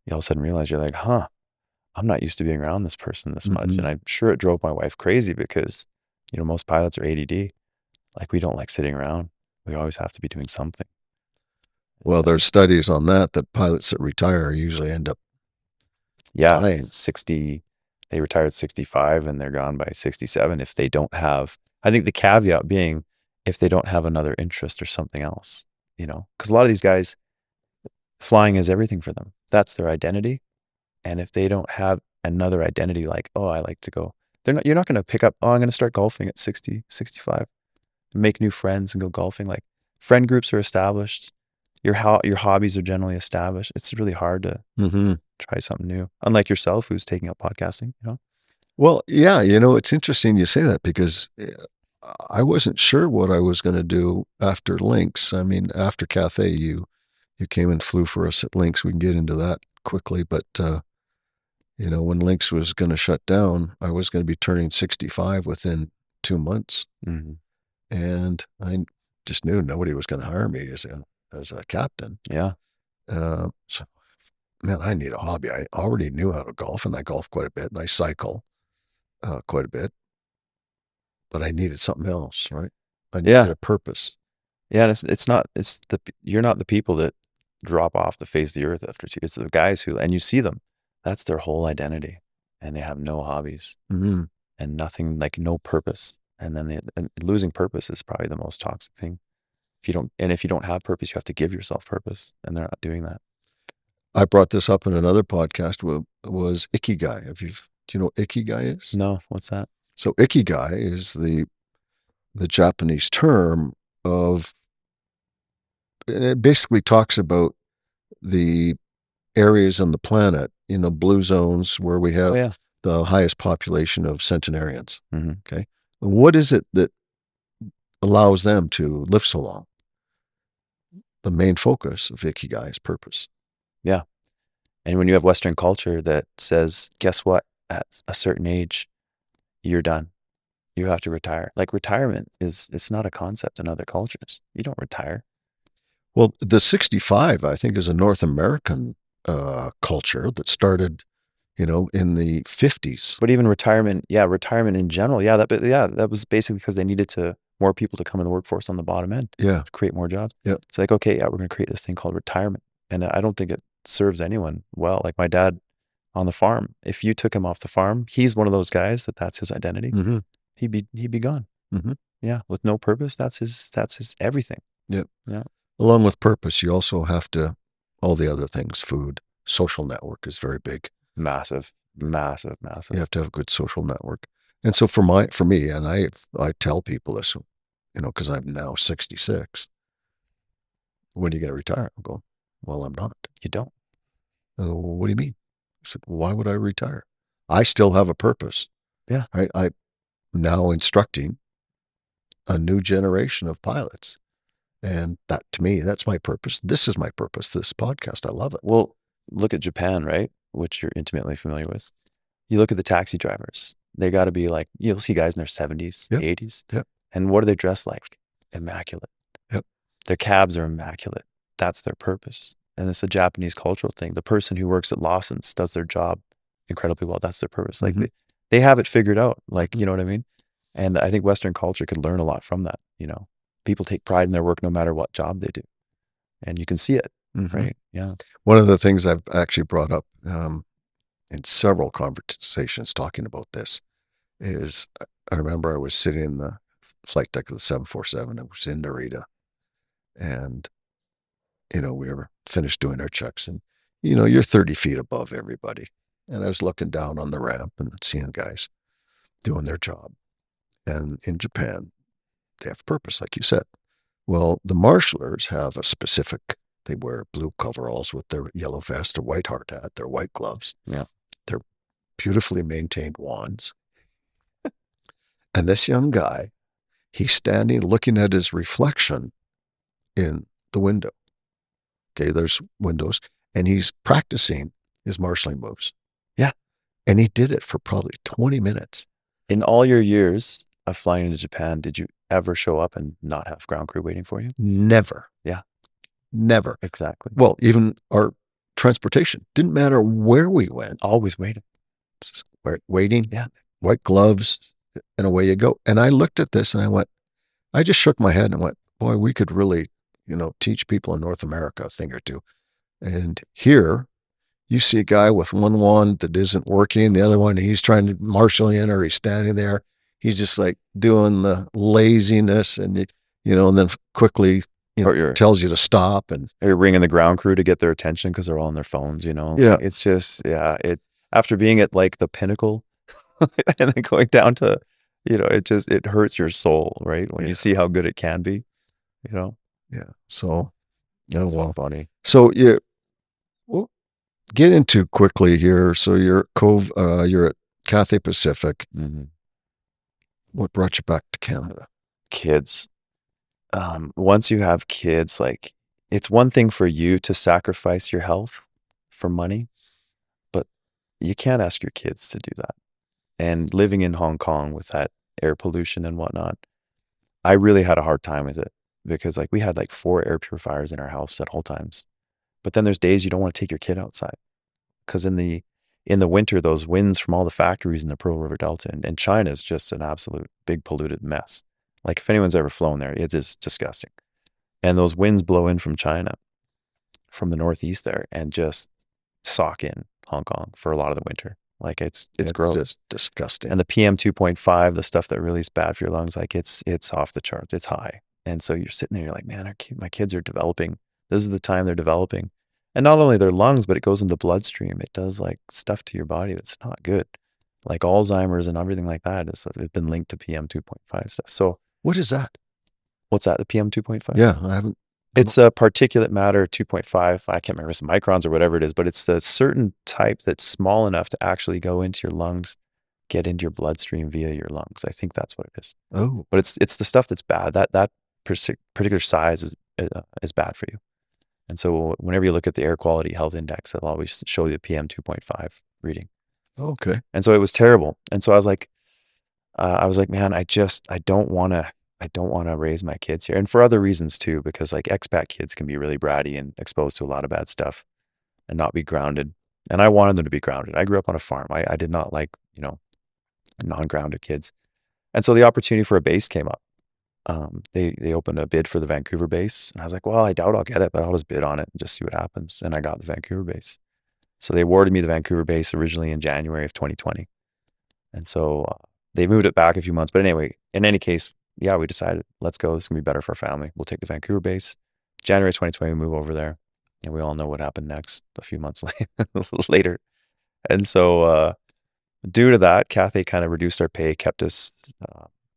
you all of a sudden realize you're like, I'm not used to being around this person this much. And I'm sure it drove my wife crazy because, most pilots are ADD. Like we don't like sitting around. We always have to be doing something. Well, there's studies on that pilots that retire usually end up dying. 60, they retire at 65 and they're gone by 67 if they don't have, I think the caveat being, if they don't have another interest or something else, because a lot of these guys, flying is everything for them. That's their identity. And if they don't have another identity, like, oh, I like to go, you're not going to pick up, oh, I'm going to start golfing at 60, 65, make new friends and go golfing. Like friend groups are established. Your hobbies are generally established. It's really hard to try something new. Unlike yourself, who's taking up podcasting, Well, yeah, it's interesting you say that because I wasn't sure what I was going to do after Lynx. I mean, after Cathay, you came and flew for us at Lynx. We can get into that quickly, but when Lynx was going to shut down, I was going to be turning 65 within 2 months, and I just knew nobody was going to hire me as a captain. Yeah. So, man, I need a hobby. I already knew how to golf, and I golf quite a bit, and I cycle quite a bit. But I needed something else, right? I needed a purpose. Yeah, and you're not the people that drop off the face of the earth after 2. It's the guys and you see them. That's their whole identity, and they have no hobbies and nothing, like no purpose. And then losing purpose is probably the most toxic thing. If you don't have purpose, you have to give yourself purpose, and they're not doing that. I brought this up in another podcast. Was ikigai? Do you know what ikigai is? No, what's that? So ikigai is the Japanese term of, it basically talks about the areas on the planet, blue zones where we have the highest population of centenarians. Okay. What is it that allows them to live so long? The main focus of ikigai is purpose. Yeah. And when you have Western culture that says, guess what? At a certain age, you're done. You have to retire. Like retirement it's not a concept in other cultures. You don't retire. Well, the 65, I think, is a North American culture that started, in the 50s. But even retirement in general, that was basically because they needed more people to come in the workforce on the bottom end. Yeah. To create more jobs. Yeah. It's like, okay, we're going to create this thing called retirement. And I don't think it serves anyone well. Like my dad on the farm, if you took him off the farm, he's one of those guys that's his identity. He'd be gone. Mhm. Yeah, with no purpose, that's his everything. Yep. Yeah. Along with purpose, you also have to, all the other things, food, social network is very big. Massive, massive, You massive. have to have a good social network. And so for me, and I tell people this, because I'm now 66. When are you going to retire? I go, well, I'm not. You don't. I go, well, what do you mean? I said, why would I retire? I still have a purpose. Yeah. Right? I'm now instructing a new generation of pilots. And that, to me, that's my purpose. This is my purpose, this podcast. I love it. Well, look at Japan, right? Which you're intimately familiar with. You look at the taxi drivers. They got to be like, you'll see guys in their 70s, Yep. 80s. Yep. And what are they dressed like? Immaculate. Yep. Their cabs are immaculate. That's their purpose. And it's a Japanese cultural thing. The person who works at Lawson's does their job incredibly well. That's their purpose. Like Mhm. they have it figured out. Like, Mhm. you know what I mean? And I think Western culture could learn a lot from that. People take pride in their work no matter what job they do. And you can see it, Mhm. right? Yeah. One of the things I've actually brought up in several conversations talking about this is I remember I was sitting in the flight deck of the 747. It was in Narita. And, we were finished doing our checks. And, you're 30 feet above everybody. And I was looking down on the ramp and seeing guys doing their job. And in Japan, they have purpose, like you said. Well, the marshalers have a specific, they wear blue coveralls with their yellow vest, their white hard hat, their white gloves. Yeah. Their beautifully maintained wands. And this young guy, he's standing looking at his reflection in the window. Okay, there's windows, and he's practicing his marshalling moves. Yeah. And he did it for probably 20 minutes. In all your years of flying into Japan, did you ever show up and not have ground crew waiting for you? Never. Yeah. Never. Exactly. Well, even our transportation didn't matter where we went. Always waiting. Waiting. Yeah. White gloves, and away you go. And I looked at this and I just shook my head and went, boy, we could really, teach people in North America a thing or two. And here you see a guy with one wand that isn't working, the other one, he's trying to marshal in, or he's standing there. He's just like doing the laziness and, and then quickly, tells you to stop. And you're ringing the ground crew to get their attention because they're all on their phones, Yeah. It's just, after being at like the pinnacle and then going down to, it hurts your soul, right? When you see how good it can be, Yeah. So, It's funny. So we'll get into quickly here. So you're at Cathay Pacific. Mm-hmm. What brought you back to Canada? Kids. Once you have kids, like it's one thing for you to sacrifice your health for money, but you can't ask your kids to do that. And living in Hong Kong with that air pollution and whatnot, I really had a hard time with it because like we had like 4 air purifiers in our house at all times. But then there's days you don't want to take your kid outside because in the winter, those winds from all the factories in the Pearl River Delta and China is just an absolute big polluted mess. Like if anyone's ever flown there, it is disgusting. And those winds blow in from China, from the northeast there, and just sock in Hong Kong for a lot of the winter. Like it's gross. Just disgusting. And the PM 2.5, the stuff that really is bad for your lungs, like it's off the charts. It's high. And so you're sitting there, you're like, man, my kids are developing. This is the time they're developing. And not only their lungs, but it goes into the bloodstream. It does like stuff to your body that's not good. Like Alzheimer's and everything like that it's been linked to PM 2.5 stuff. So what is that? What's that? The PM 2.5? Yeah, I haven't. It's a particulate matter 2.5. I can't remember, some microns or whatever it is, but it's a certain type that's small enough to actually go into your lungs, get into your bloodstream via your lungs. I think that's what it is. Oh, but it's the stuff that's bad. That particular size is bad for you. And so whenever you look at the air quality health index, it'll always show you the PM 2.5 reading. Okay. And so it was terrible. And so I was like, man, I don't want to raise my kids here. And for other reasons too, because like expat kids can be really bratty and exposed to a lot of bad stuff and not be grounded. And I wanted them to be grounded. I grew up on a farm. I did not like, non-grounded kids. And so the opportunity for a base came up. They opened a bid for the Vancouver base. And I was like, well, I doubt I'll get it, but I'll just bid on it and just see what happens. And I got the Vancouver base. So they awarded me the Vancouver base originally in January of 2020. And so they moved it back a few months. But anyway, in any case, yeah, we decided, let's go. This is gonna be better for our family. We'll take the Vancouver base. January 2020, we move over there, and we all know what happened next a few months later. And so, due to that, Cathay kind of reduced our pay, kept us,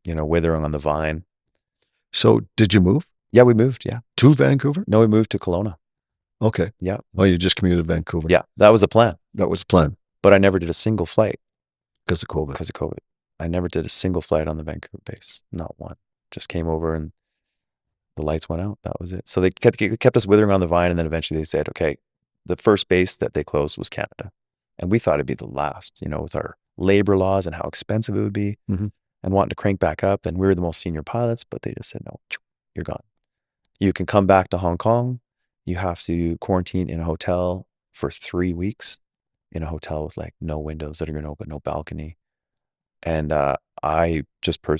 withering on the vine. So did you move Yeah, we moved. Yeah. to Vancouver? No, we moved to Kelowna. Okay. Yeah. Oh, you just commuted to Vancouver. Yeah, that was the plan. That was the plan But I never did a single flight because of COVID. because of COVID. I never did a single flight on the Vancouver base. Not one. Just came over and the lights went out. That was it. So they kept us withering on the vine, and then eventually they said, okay, the first base that they closed was Canada. And we thought it'd be the last, with our labor laws and how expensive it would be, Mhm. and wanting to crank back up. And we were the most senior pilots, but they just said, no, you're gone. You can come back to Hong Kong. You have to quarantine in a hotel for 3 weeks, in a hotel with like no windows that are going to open, no balcony. And I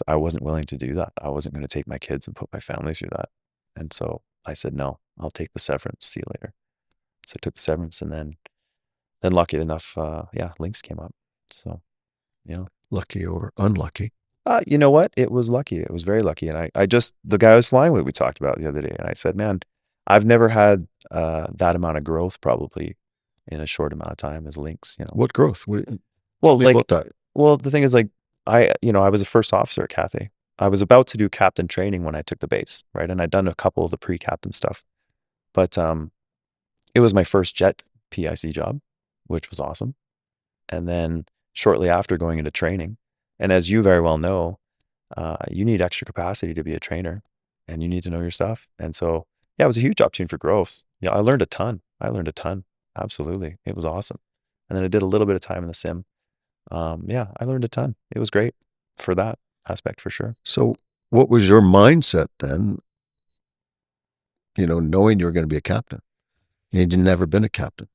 wasn't willing to do that. I wasn't going to take my kids and put my family through that. And so I said, no, I'll take the severance. See you later. So I took the severance, and then lucky enough, Lynx came up. So, Lucky or unlucky? you know what? It was lucky. It was very lucky. And the guy I was flying with, we talked about the other day, and I said, man, I've never had that amount of growth probably in a short amount of time as Lynx, What growth? Well, Tell me like, about that. well, the thing is, like, I was a first officer at Cathay. I was about to do captain training when I took the base, right? And I'd done a couple of the pre-captain stuff, but it was my first jet PIC job, which was awesome. And then shortly after, going into training, and as you very well know, you need extra capacity to be a trainer, and you need to know your stuff. And so, yeah, it was a huge opportunity for growth. Yeah, I learned a ton. Absolutely. It was awesome. And then I did a little bit of time in the sim. I learned a ton. It was great for that aspect, for sure. So what was your mindset then, knowing you were going to be a captain? You'd never been a captain.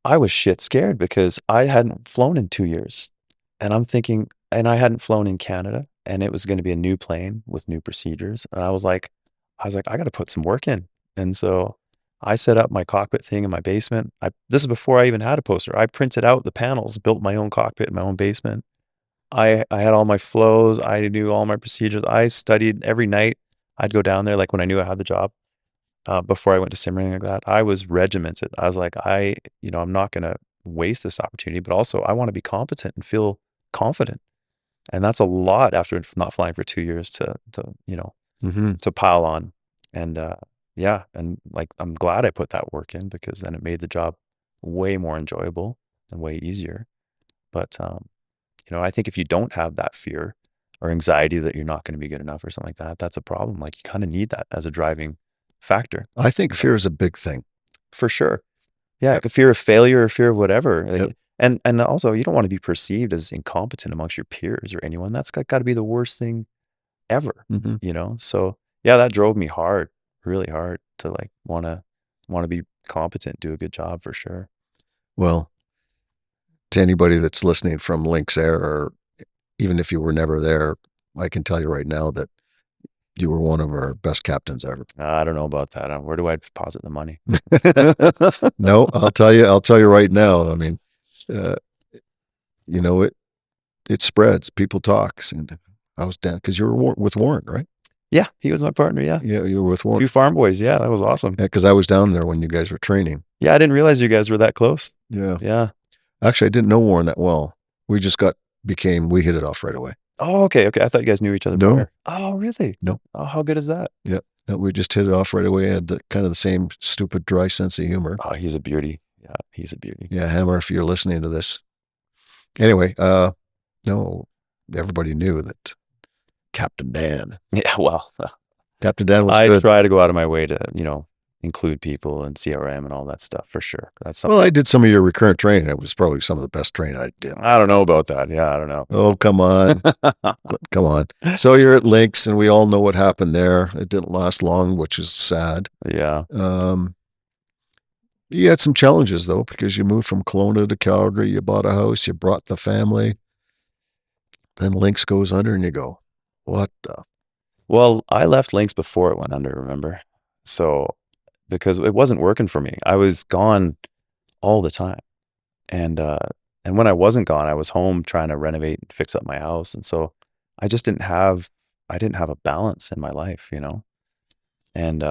I was shit scared because I hadn't flown in 2 years. And I'm thinking, and I hadn't flown in Canada, and it was going to be a new plane with new procedures. And I was like, I got to put some work in. And so I set up my cockpit thing in my basement. This is before I even had a poster. I printed out the panels, built my own cockpit in my own basement. I had all my flows. I knew all my procedures. I studied every night. I'd go down there, like when I knew I had the job, before I went to sim or anything like that. I was regimented. I was like, I'm not going to waste this opportunity, but also I want to be competent and feel confident. And that's a lot after not flying for 2 years to pile on. And and like, I'm glad I put that work in, because then it made the job way more enjoyable and way easier. But I think if you don't have that fear or anxiety that you're not going to be good enough or something like that, that's a problem. Like, you kind of need that as a driving factor. I think fear is a big thing. For sure. Yeah, Yep. like a fear of failure or fear of whatever. Like, Yep. and also, you don't want to be perceived as incompetent amongst your peers or anyone. That's got to be the worst thing ever. Mhm. So yeah, that drove me hard, really hard, to like want to be competent, do a good job, for sure. Well, to anybody that's listening from Lynx Air, or even if you were never there, I can tell you right now that you were one of our best captains ever. I don't know about that. Where do I deposit the money? No, I'll tell you right now. I mean, it spreads. People talk. And I was down because you were with Warren, right? Yeah, he was my partner. Yeah, You were with Warren. 2 farm boys. Yeah, that was awesome. Yeah, because I was down there when you guys were training. Yeah, I didn't realize you guys were that close. Yeah. Yeah. Actually, I didn't know Warren that well. We just we hit it off right away. Oh, okay. I thought you guys knew each other No. prior. Oh, really? No. Oh, how good is that? Yeah. No, we just hit it off right away. Had the same stupid, dry sense of humor. Oh, he's a beauty. Yeah, he's a beauty. Yeah, Hammer, if you're listening to this. Anyway, no, everybody knew that Captain Dan. Yeah, well, Captain Dan was I good. try to go out of my way to, include people and CRM and all that stuff, for sure. That's something. Well, I did some of your recurrent training. It was probably some of the best training I did. I don't know about that. Yeah, I don't know. Oh, come on. Come on. So you're at Lynx, and we all know what happened there. It didn't last long, which is sad. Yeah. You had some challenges, though, because you moved from Kelowna to Calgary. You bought a house. You brought the family. Then Lynx goes under, and you go, what the? Well, I left Lynx before it went under, remember? So, because it wasn't working for me. I was gone all the time. And when I wasn't gone, I was home trying to renovate and fix up my house. And so I just didn't have I didn't have a balance in my life, and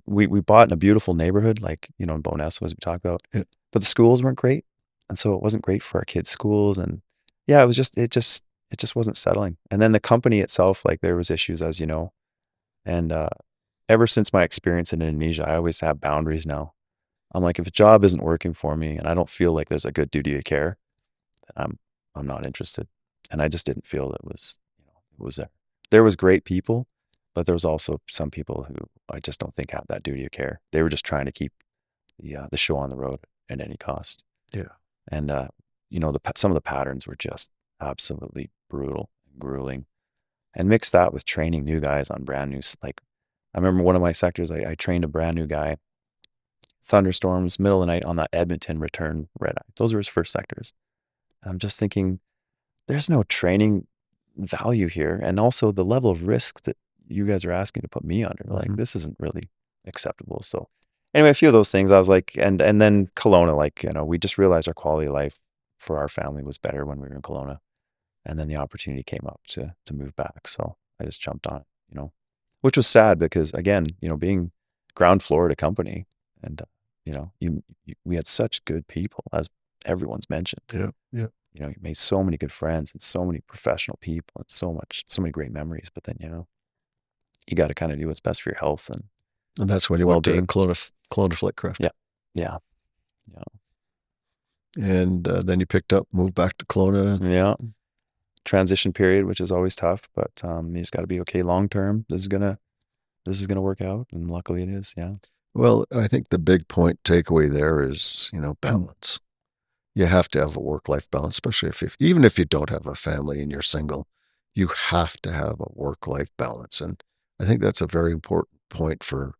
we bought in a beautiful neighborhood, like, in Bonessa, as we talked about, Yeah. but the schools weren't great, and so it wasn't great for our kids' schools, and yeah, it just wasn't settling. And then the company itself, like, there was issues, as you know, and ever since my experience in Indonesia, I always have boundaries now. I'm like, if a job isn't working for me and I don't feel like there's a good duty of care, then I'm not interested. And I just didn't feel it was there. There was great people, but there was also some people who I just don't think have that duty of care. They were just trying to keep the show on the road at any cost. Yeah. And some of the patterns were just absolutely brutal, grueling. And mix that with training new guys on brand new, like, I remember one of my sectors, I trained a brand new guy, thunderstorms, middle of the night on that Edmonton return red eye. Those were his first sectors. And I'm just thinking, there's no training value here. And also the level of risk that you guys are asking to put me under, like, Mhm. this isn't really acceptable. So anyway, a few of those things I was like, and then Kelowna, like, we just realized our quality of life for our family was better when we were in Kelowna. And then the opportunity came up to move back. So I just jumped on it, which was sad because, again, being ground floor at a company, and we had such good people, as everyone's mentioned. Yeah. Yeah. You made so many good friends and so many professional people and so many great memories. But then, you got to kind of do what's best for your health and And that's when you went to well-being. Kelowna Flightcraft. Yeah. Yeah. Yeah. And then you picked up, moved back to Kelowna. Yeah. Transition period, which is always tough, but you just got to be okay long term. This is gonna work out, and luckily it is. Yeah. Well, I think the big point takeaway there is, balance. You have to have a work-life balance, especially even if you don't have a family and you're single, you have to have a work-life balance. And I think that's a very important point for,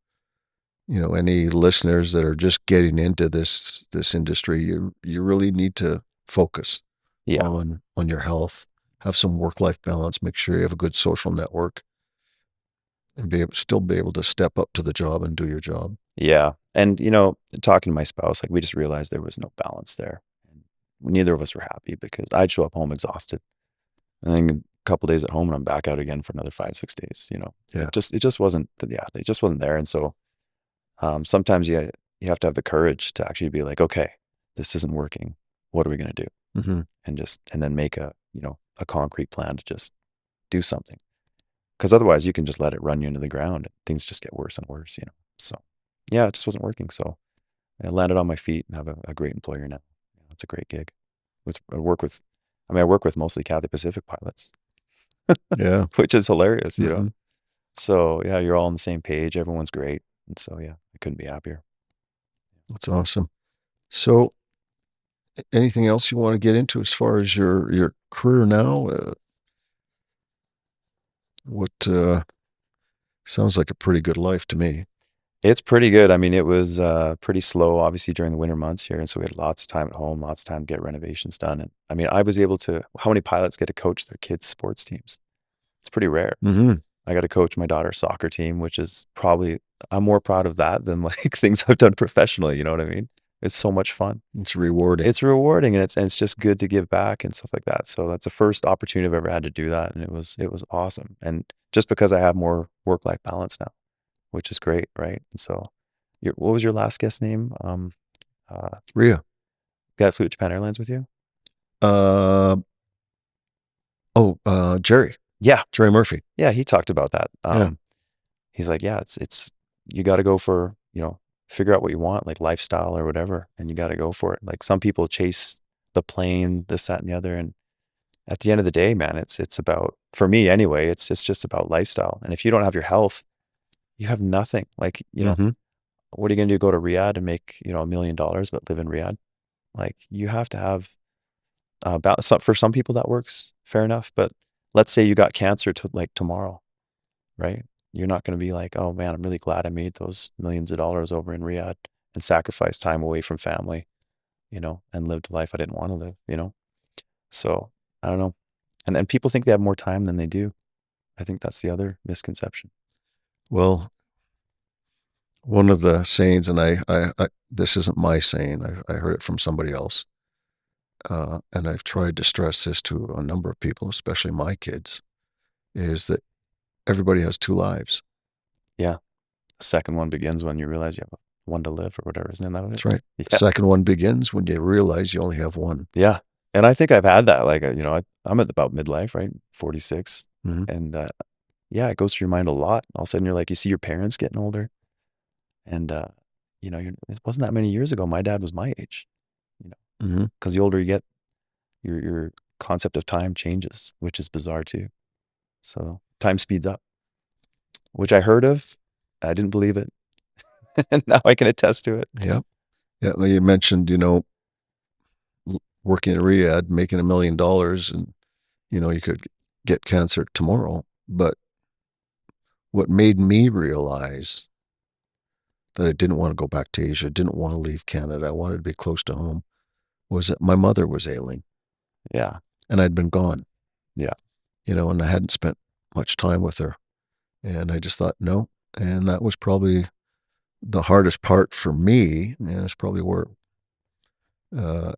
any listeners that are just getting into this industry. You really need to focus Yeah. on your health, have some work-life balance, make sure you have a good social network, and still be able to step up to the job and do your job. Yeah. And, talking to my spouse, like, we just realized there was no balance there. And neither of us were happy because I'd show up home exhausted. And then a couple days at home and I'm back out again for another 5, 6 days. Yeah. It just wasn't, yeah, it just wasn't there. And so sometimes you have to have the courage to actually be like, okay, this isn't working. What are we going to do? Mm-hmm. And then make a concrete plan to just do something. Because otherwise you can just let it run you into the ground. And things just get worse and worse. So yeah, it just wasn't working. So I landed on my feet and have a great employer now. It's a great gig. I work with mostly Cathay Pacific pilots, Yeah. which is hilarious. Mm-hmm. So yeah, you're all on the same page. Everyone's great. And so yeah, I couldn't be happier. That's awesome. So, anything else you want to get into as far as your career now? What sounds like a pretty good life to me. It's pretty good. I mean, it was pretty slow, obviously, during the winter months here. And so we had lots of time at home, lots of time to get renovations done. And I mean, I was able to, how many pilots get to coach their kids' sports teams? It's pretty rare. Mm-hmm. I got to coach my daughter's soccer team, which is probably, I'm more proud of that than like things I've done professionally. You know what I mean? It's so much fun. It's rewarding. It's rewarding, and it's just good to give back and stuff like that. So that's the first opportunity I've ever had to do that. And it was awesome. And just because I have more work-life balance now, which is great, right? And so, what was your last guest name? Rhea. Guy that flew at Japan Airlines with you? Uh, Jerry. Yeah, Jerry Murphy. yeah, he talked about that. Yeah. He's like, yeah, it's you got to go for, figure out what you want, like lifestyle or whatever, and you got to go for it. Like, some people chase the plane, this, that, and the other, and at the end of the day, man, it's about, for me anyway, it's just about lifestyle. And if you don't have your health, you have nothing. Like, Mm-hmm. what are you gonna do? Go to Riyadh and make, $1 million, but live in Riyadh? Like, you have to have balance. For some people that works, fair enough. But let's say you got cancer to like tomorrow, right? You're not gonna be like, oh man, I'm really glad I made those millions of dollars over in Riyadh and sacrificed time away from family, and lived a life I didn't want to live. So I don't know. And people think they have more time than they do. I think that's the other misconception. Well, one of the sayings, and this isn't my saying. I heard it from somebody else, and I've tried to stress this to a number of people, especially my kids, is that everybody has two lives. Yeah. The second one begins when you realize you have one to live or whatever. Isn't that what it That's is? right. The Yeah. second one begins when you realize you only have one. Yeah. And I think I've had that. Like, I'm at about midlife, right? 46. Mm-hmm. And yeah, it goes through your mind a lot. All of a sudden, you're like, you see your parents getting older. And, it wasn't that many years ago. My dad was my age, Mm-hmm. because the older you get, your concept of time changes, which is bizarre too. So time speeds up, which I heard of. I didn't believe it. And now I can attest to it. Yeah. Yeah. Well, you mentioned, working in Riyadh, making $1 million, and, you could get cancer tomorrow. But what made me realize that I didn't want to go back to Asia, didn't want to leave Canada, I wanted to be close to home, was that my mother was ailing Yeah. and I'd been gone, Yeah. and I hadn't spent much time with her. And I just thought, no. And that was probably the hardest part for me. And it's probably where uh,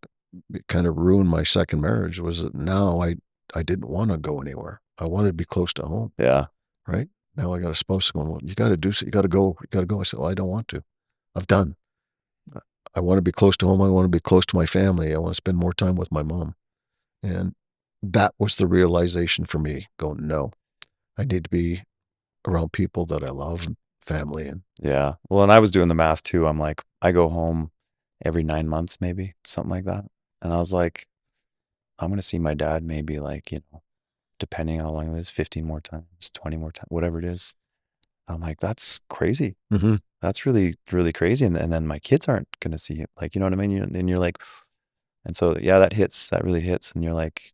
it kind of ruined my second marriage, was that now I didn't want to go anywhere. I wanted to be close to home, Yeah. right? Now I got a spouse going, well, you got to do so. You got to go. You got to go. I said, well, I don't want to. I've done. I want to be close to home. I want to be close to my family. I want to spend more time with my mom. And that was the realization for me, going, no, I need to be around people that I love and family. And Yeah. Well, and I was doing the math too. I'm like, I go home every 9 months, maybe something like that. And I was like, I'm going to see my dad maybe like, depending on how long it is, 15 more times, 20 more times, whatever it is. I'm like, that's crazy. mm-hmm. That's really, really crazy. And then my kids aren't going to see it. Like, you know what I mean? And you're like, and so, yeah, that really hits. And you're like,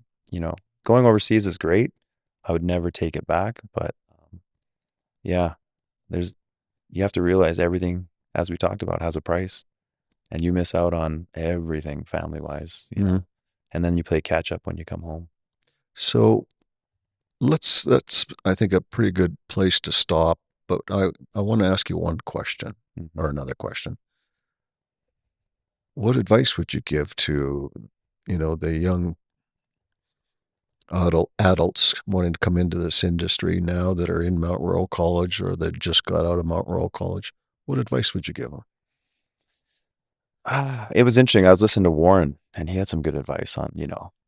going overseas is great. I would never take it back. But yeah, you have to realize everything, as we talked about, has a price, and you miss out on everything family wise, Mm-hmm. and then you play catch up when you come home. So that's, I think, a pretty good place to stop. But I want to ask you one question Mm-hmm. or another question. What advice would you give to, the young adults wanting to come into this industry now that are in Mount Royal College or that just got out of Mount Royal College? What advice would you give them? It was interesting. I was listening to Warren, and he had some good advice on,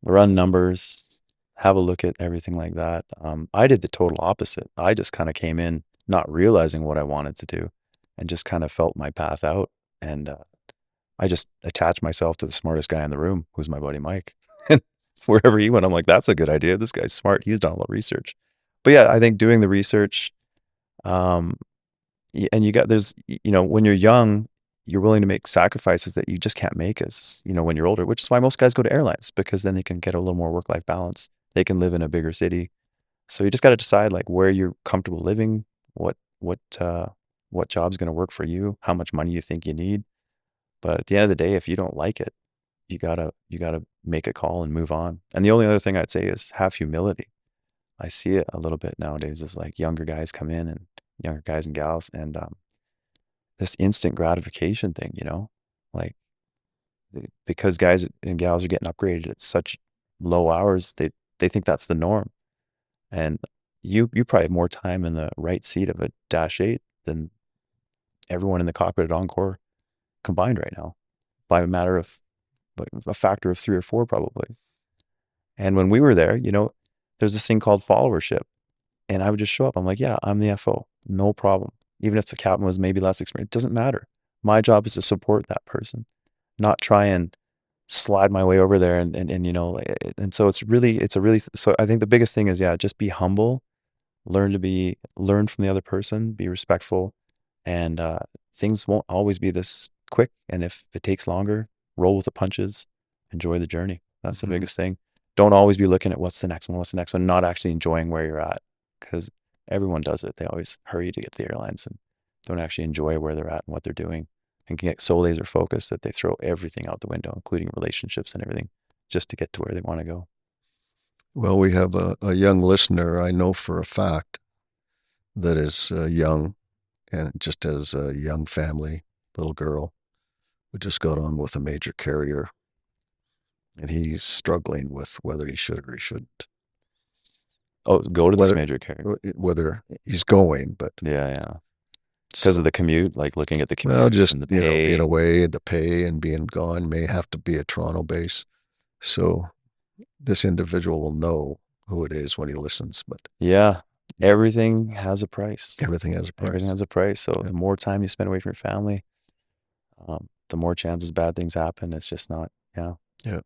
run numbers, have a look at everything like that. I did the total opposite. I just kind of came in not realizing what I wanted to do, and just kind of felt my path out. And I just attached myself to the smartest guy in the room, who's my buddy Mike. And wherever he went, I'm like, that's a good idea. This guy's smart. He's done a lot of research. But yeah, I think doing the research, um, and when you're young, you're willing to make sacrifices that you just can't make as, when you're older, which is why most guys go to airlines, because then they can get a little more work-life balance. They can live in a bigger city. So you just got to decide like where you're comfortable living, what job's going to work for you, how much money you think you need. But at the end of the day, if you don't like it, you gotta make a call and move on. And the only other thing I'd say is have humility. I see it a little bit nowadays, is like younger guys come in, and younger guys and gals, and this instant gratification thing, like because guys and gals are getting upgraded at such low hours, they think that's the norm. And you probably have more time in the right seat of a Dash 8 than everyone in the cockpit at Encore combined right now, by a factor of 3 or 4 probably. And when we were there, there's this thing called followership. And I would just show up. I'm like, yeah, I'm the FO. No problem. Even if the captain was maybe less experienced, it doesn't matter. My job is to support that person, not try and slide my way over there. And so so I think the biggest thing is, yeah, just be humble, learn from the other person, be respectful. And things won't always be this quick. And if it takes longer, roll with the punches, enjoy the journey. That's the biggest thing. Don't always be looking at what's the next one, not actually enjoying where you're at, because everyone does it. They always hurry to get to the airlines and don't actually enjoy where they're at and what they're doing, and can get so laser focused that they throw everything out the window, including relationships and everything, just to get to where they want to go. Well, we have a young listener I know for a fact that is young and just has a young family, little girl, who just got on with a major carrier, and he's struggling with whether he should or he shouldn't. Oh, go to this whether major carrier. whether he's going, but Yeah, yeah. Because of so the commute, like looking at the well, commute just and the being pay. away, the pay and being gone may have to be a Toronto base. So this individual will know who it is when he listens, but Yeah, everything has a price. everything has a Everything price. has a price. So Yeah. the more time you spend away from your family, the more chances bad things happen. It's just not, yeah. Yeah.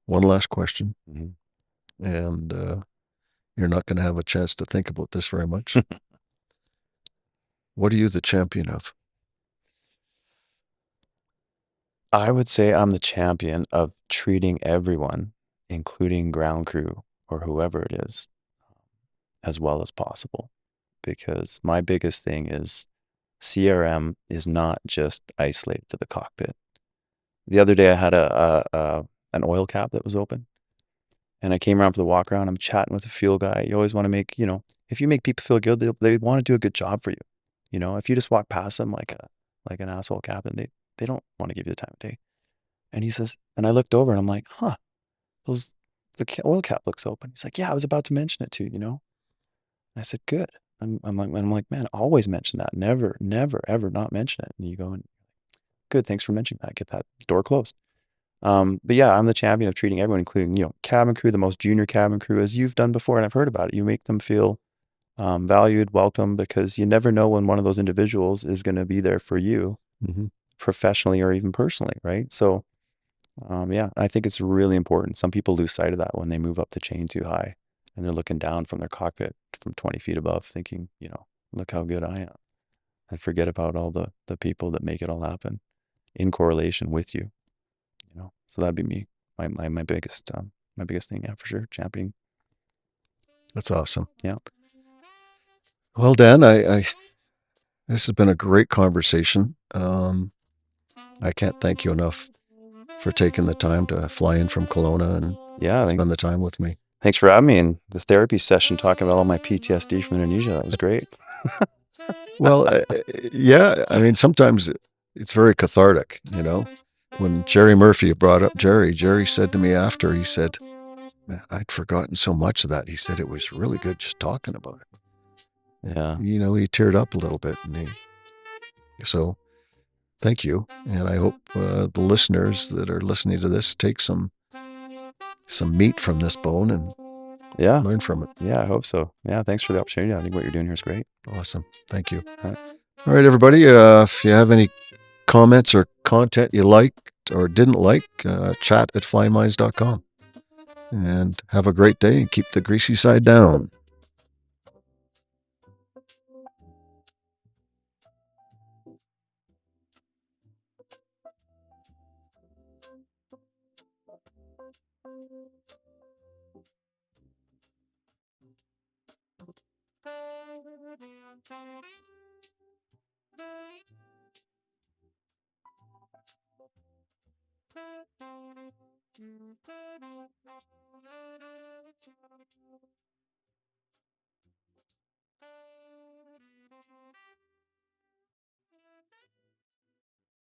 One last question, Mhm. and you're not going to have a chance to think about this very much. What are you the champion of? I would say I'm the champion of treating everyone, including ground crew or whoever it is, as well as possible. Because my biggest thing is CRM is not just isolated to the cockpit. The other day I had an oil cap that was open, and I came around for the walk around. I'm chatting with the fuel guy. You always want to make, if you make people feel good, they want to do a good job for you. If you just walk past them like an asshole captain, they don't want to give you the time of day. And he says, and I looked over and I'm like, huh, those the oil cap looks open. He's like, yeah, I was about to mention it to you. And I said, good. I'm like, man, always mention that. Never, never, ever not mention it. And you go, and good, thanks for mentioning that. Get that door closed. But yeah, I'm the champion of treating everyone, including, cabin crew, the most junior cabin crew, as you've done before, and I've heard about it. You make them feel valued, welcome, because you never know when one of those individuals is going to be there for you Mm-hmm. professionally or even personally, right? So, yeah, I think it's really important. Some people lose sight of that when they move up the chain too high and they're looking down from their cockpit from 20 feet above, thinking, look how good I am, and forget about all the people that make it all happen in correlation with you. So that'd be me. My biggest thing, yeah, for sure. Championing. That's awesome. Yeah. Well, Dan, I this has been a great conversation. I can't thank you enough for taking the time to fly in from Kelowna and Yeah. spend the time with me. Thanks for having me in the therapy session talking about all my PTSD from Indonesia. That was great. Well, yeah, I mean, sometimes it's very cathartic, When Jerry Murphy brought up Jerry said to me after, he said, "Man, I'd forgotten so much of that." He said it was really good just talking about it. Yeah. He teared up a little bit. So thank you. And I hope the listeners that are listening to this take some meat from this bone and Yeah. learn from it. Yeah, I hope so. Yeah, thanks for the opportunity. I think what you're doing here is great. Awesome. Thank you. All right. All right, everybody. If you have any comments or content you liked or didn't like, chat at flyminds.com. And have a great day and keep the greasy side down.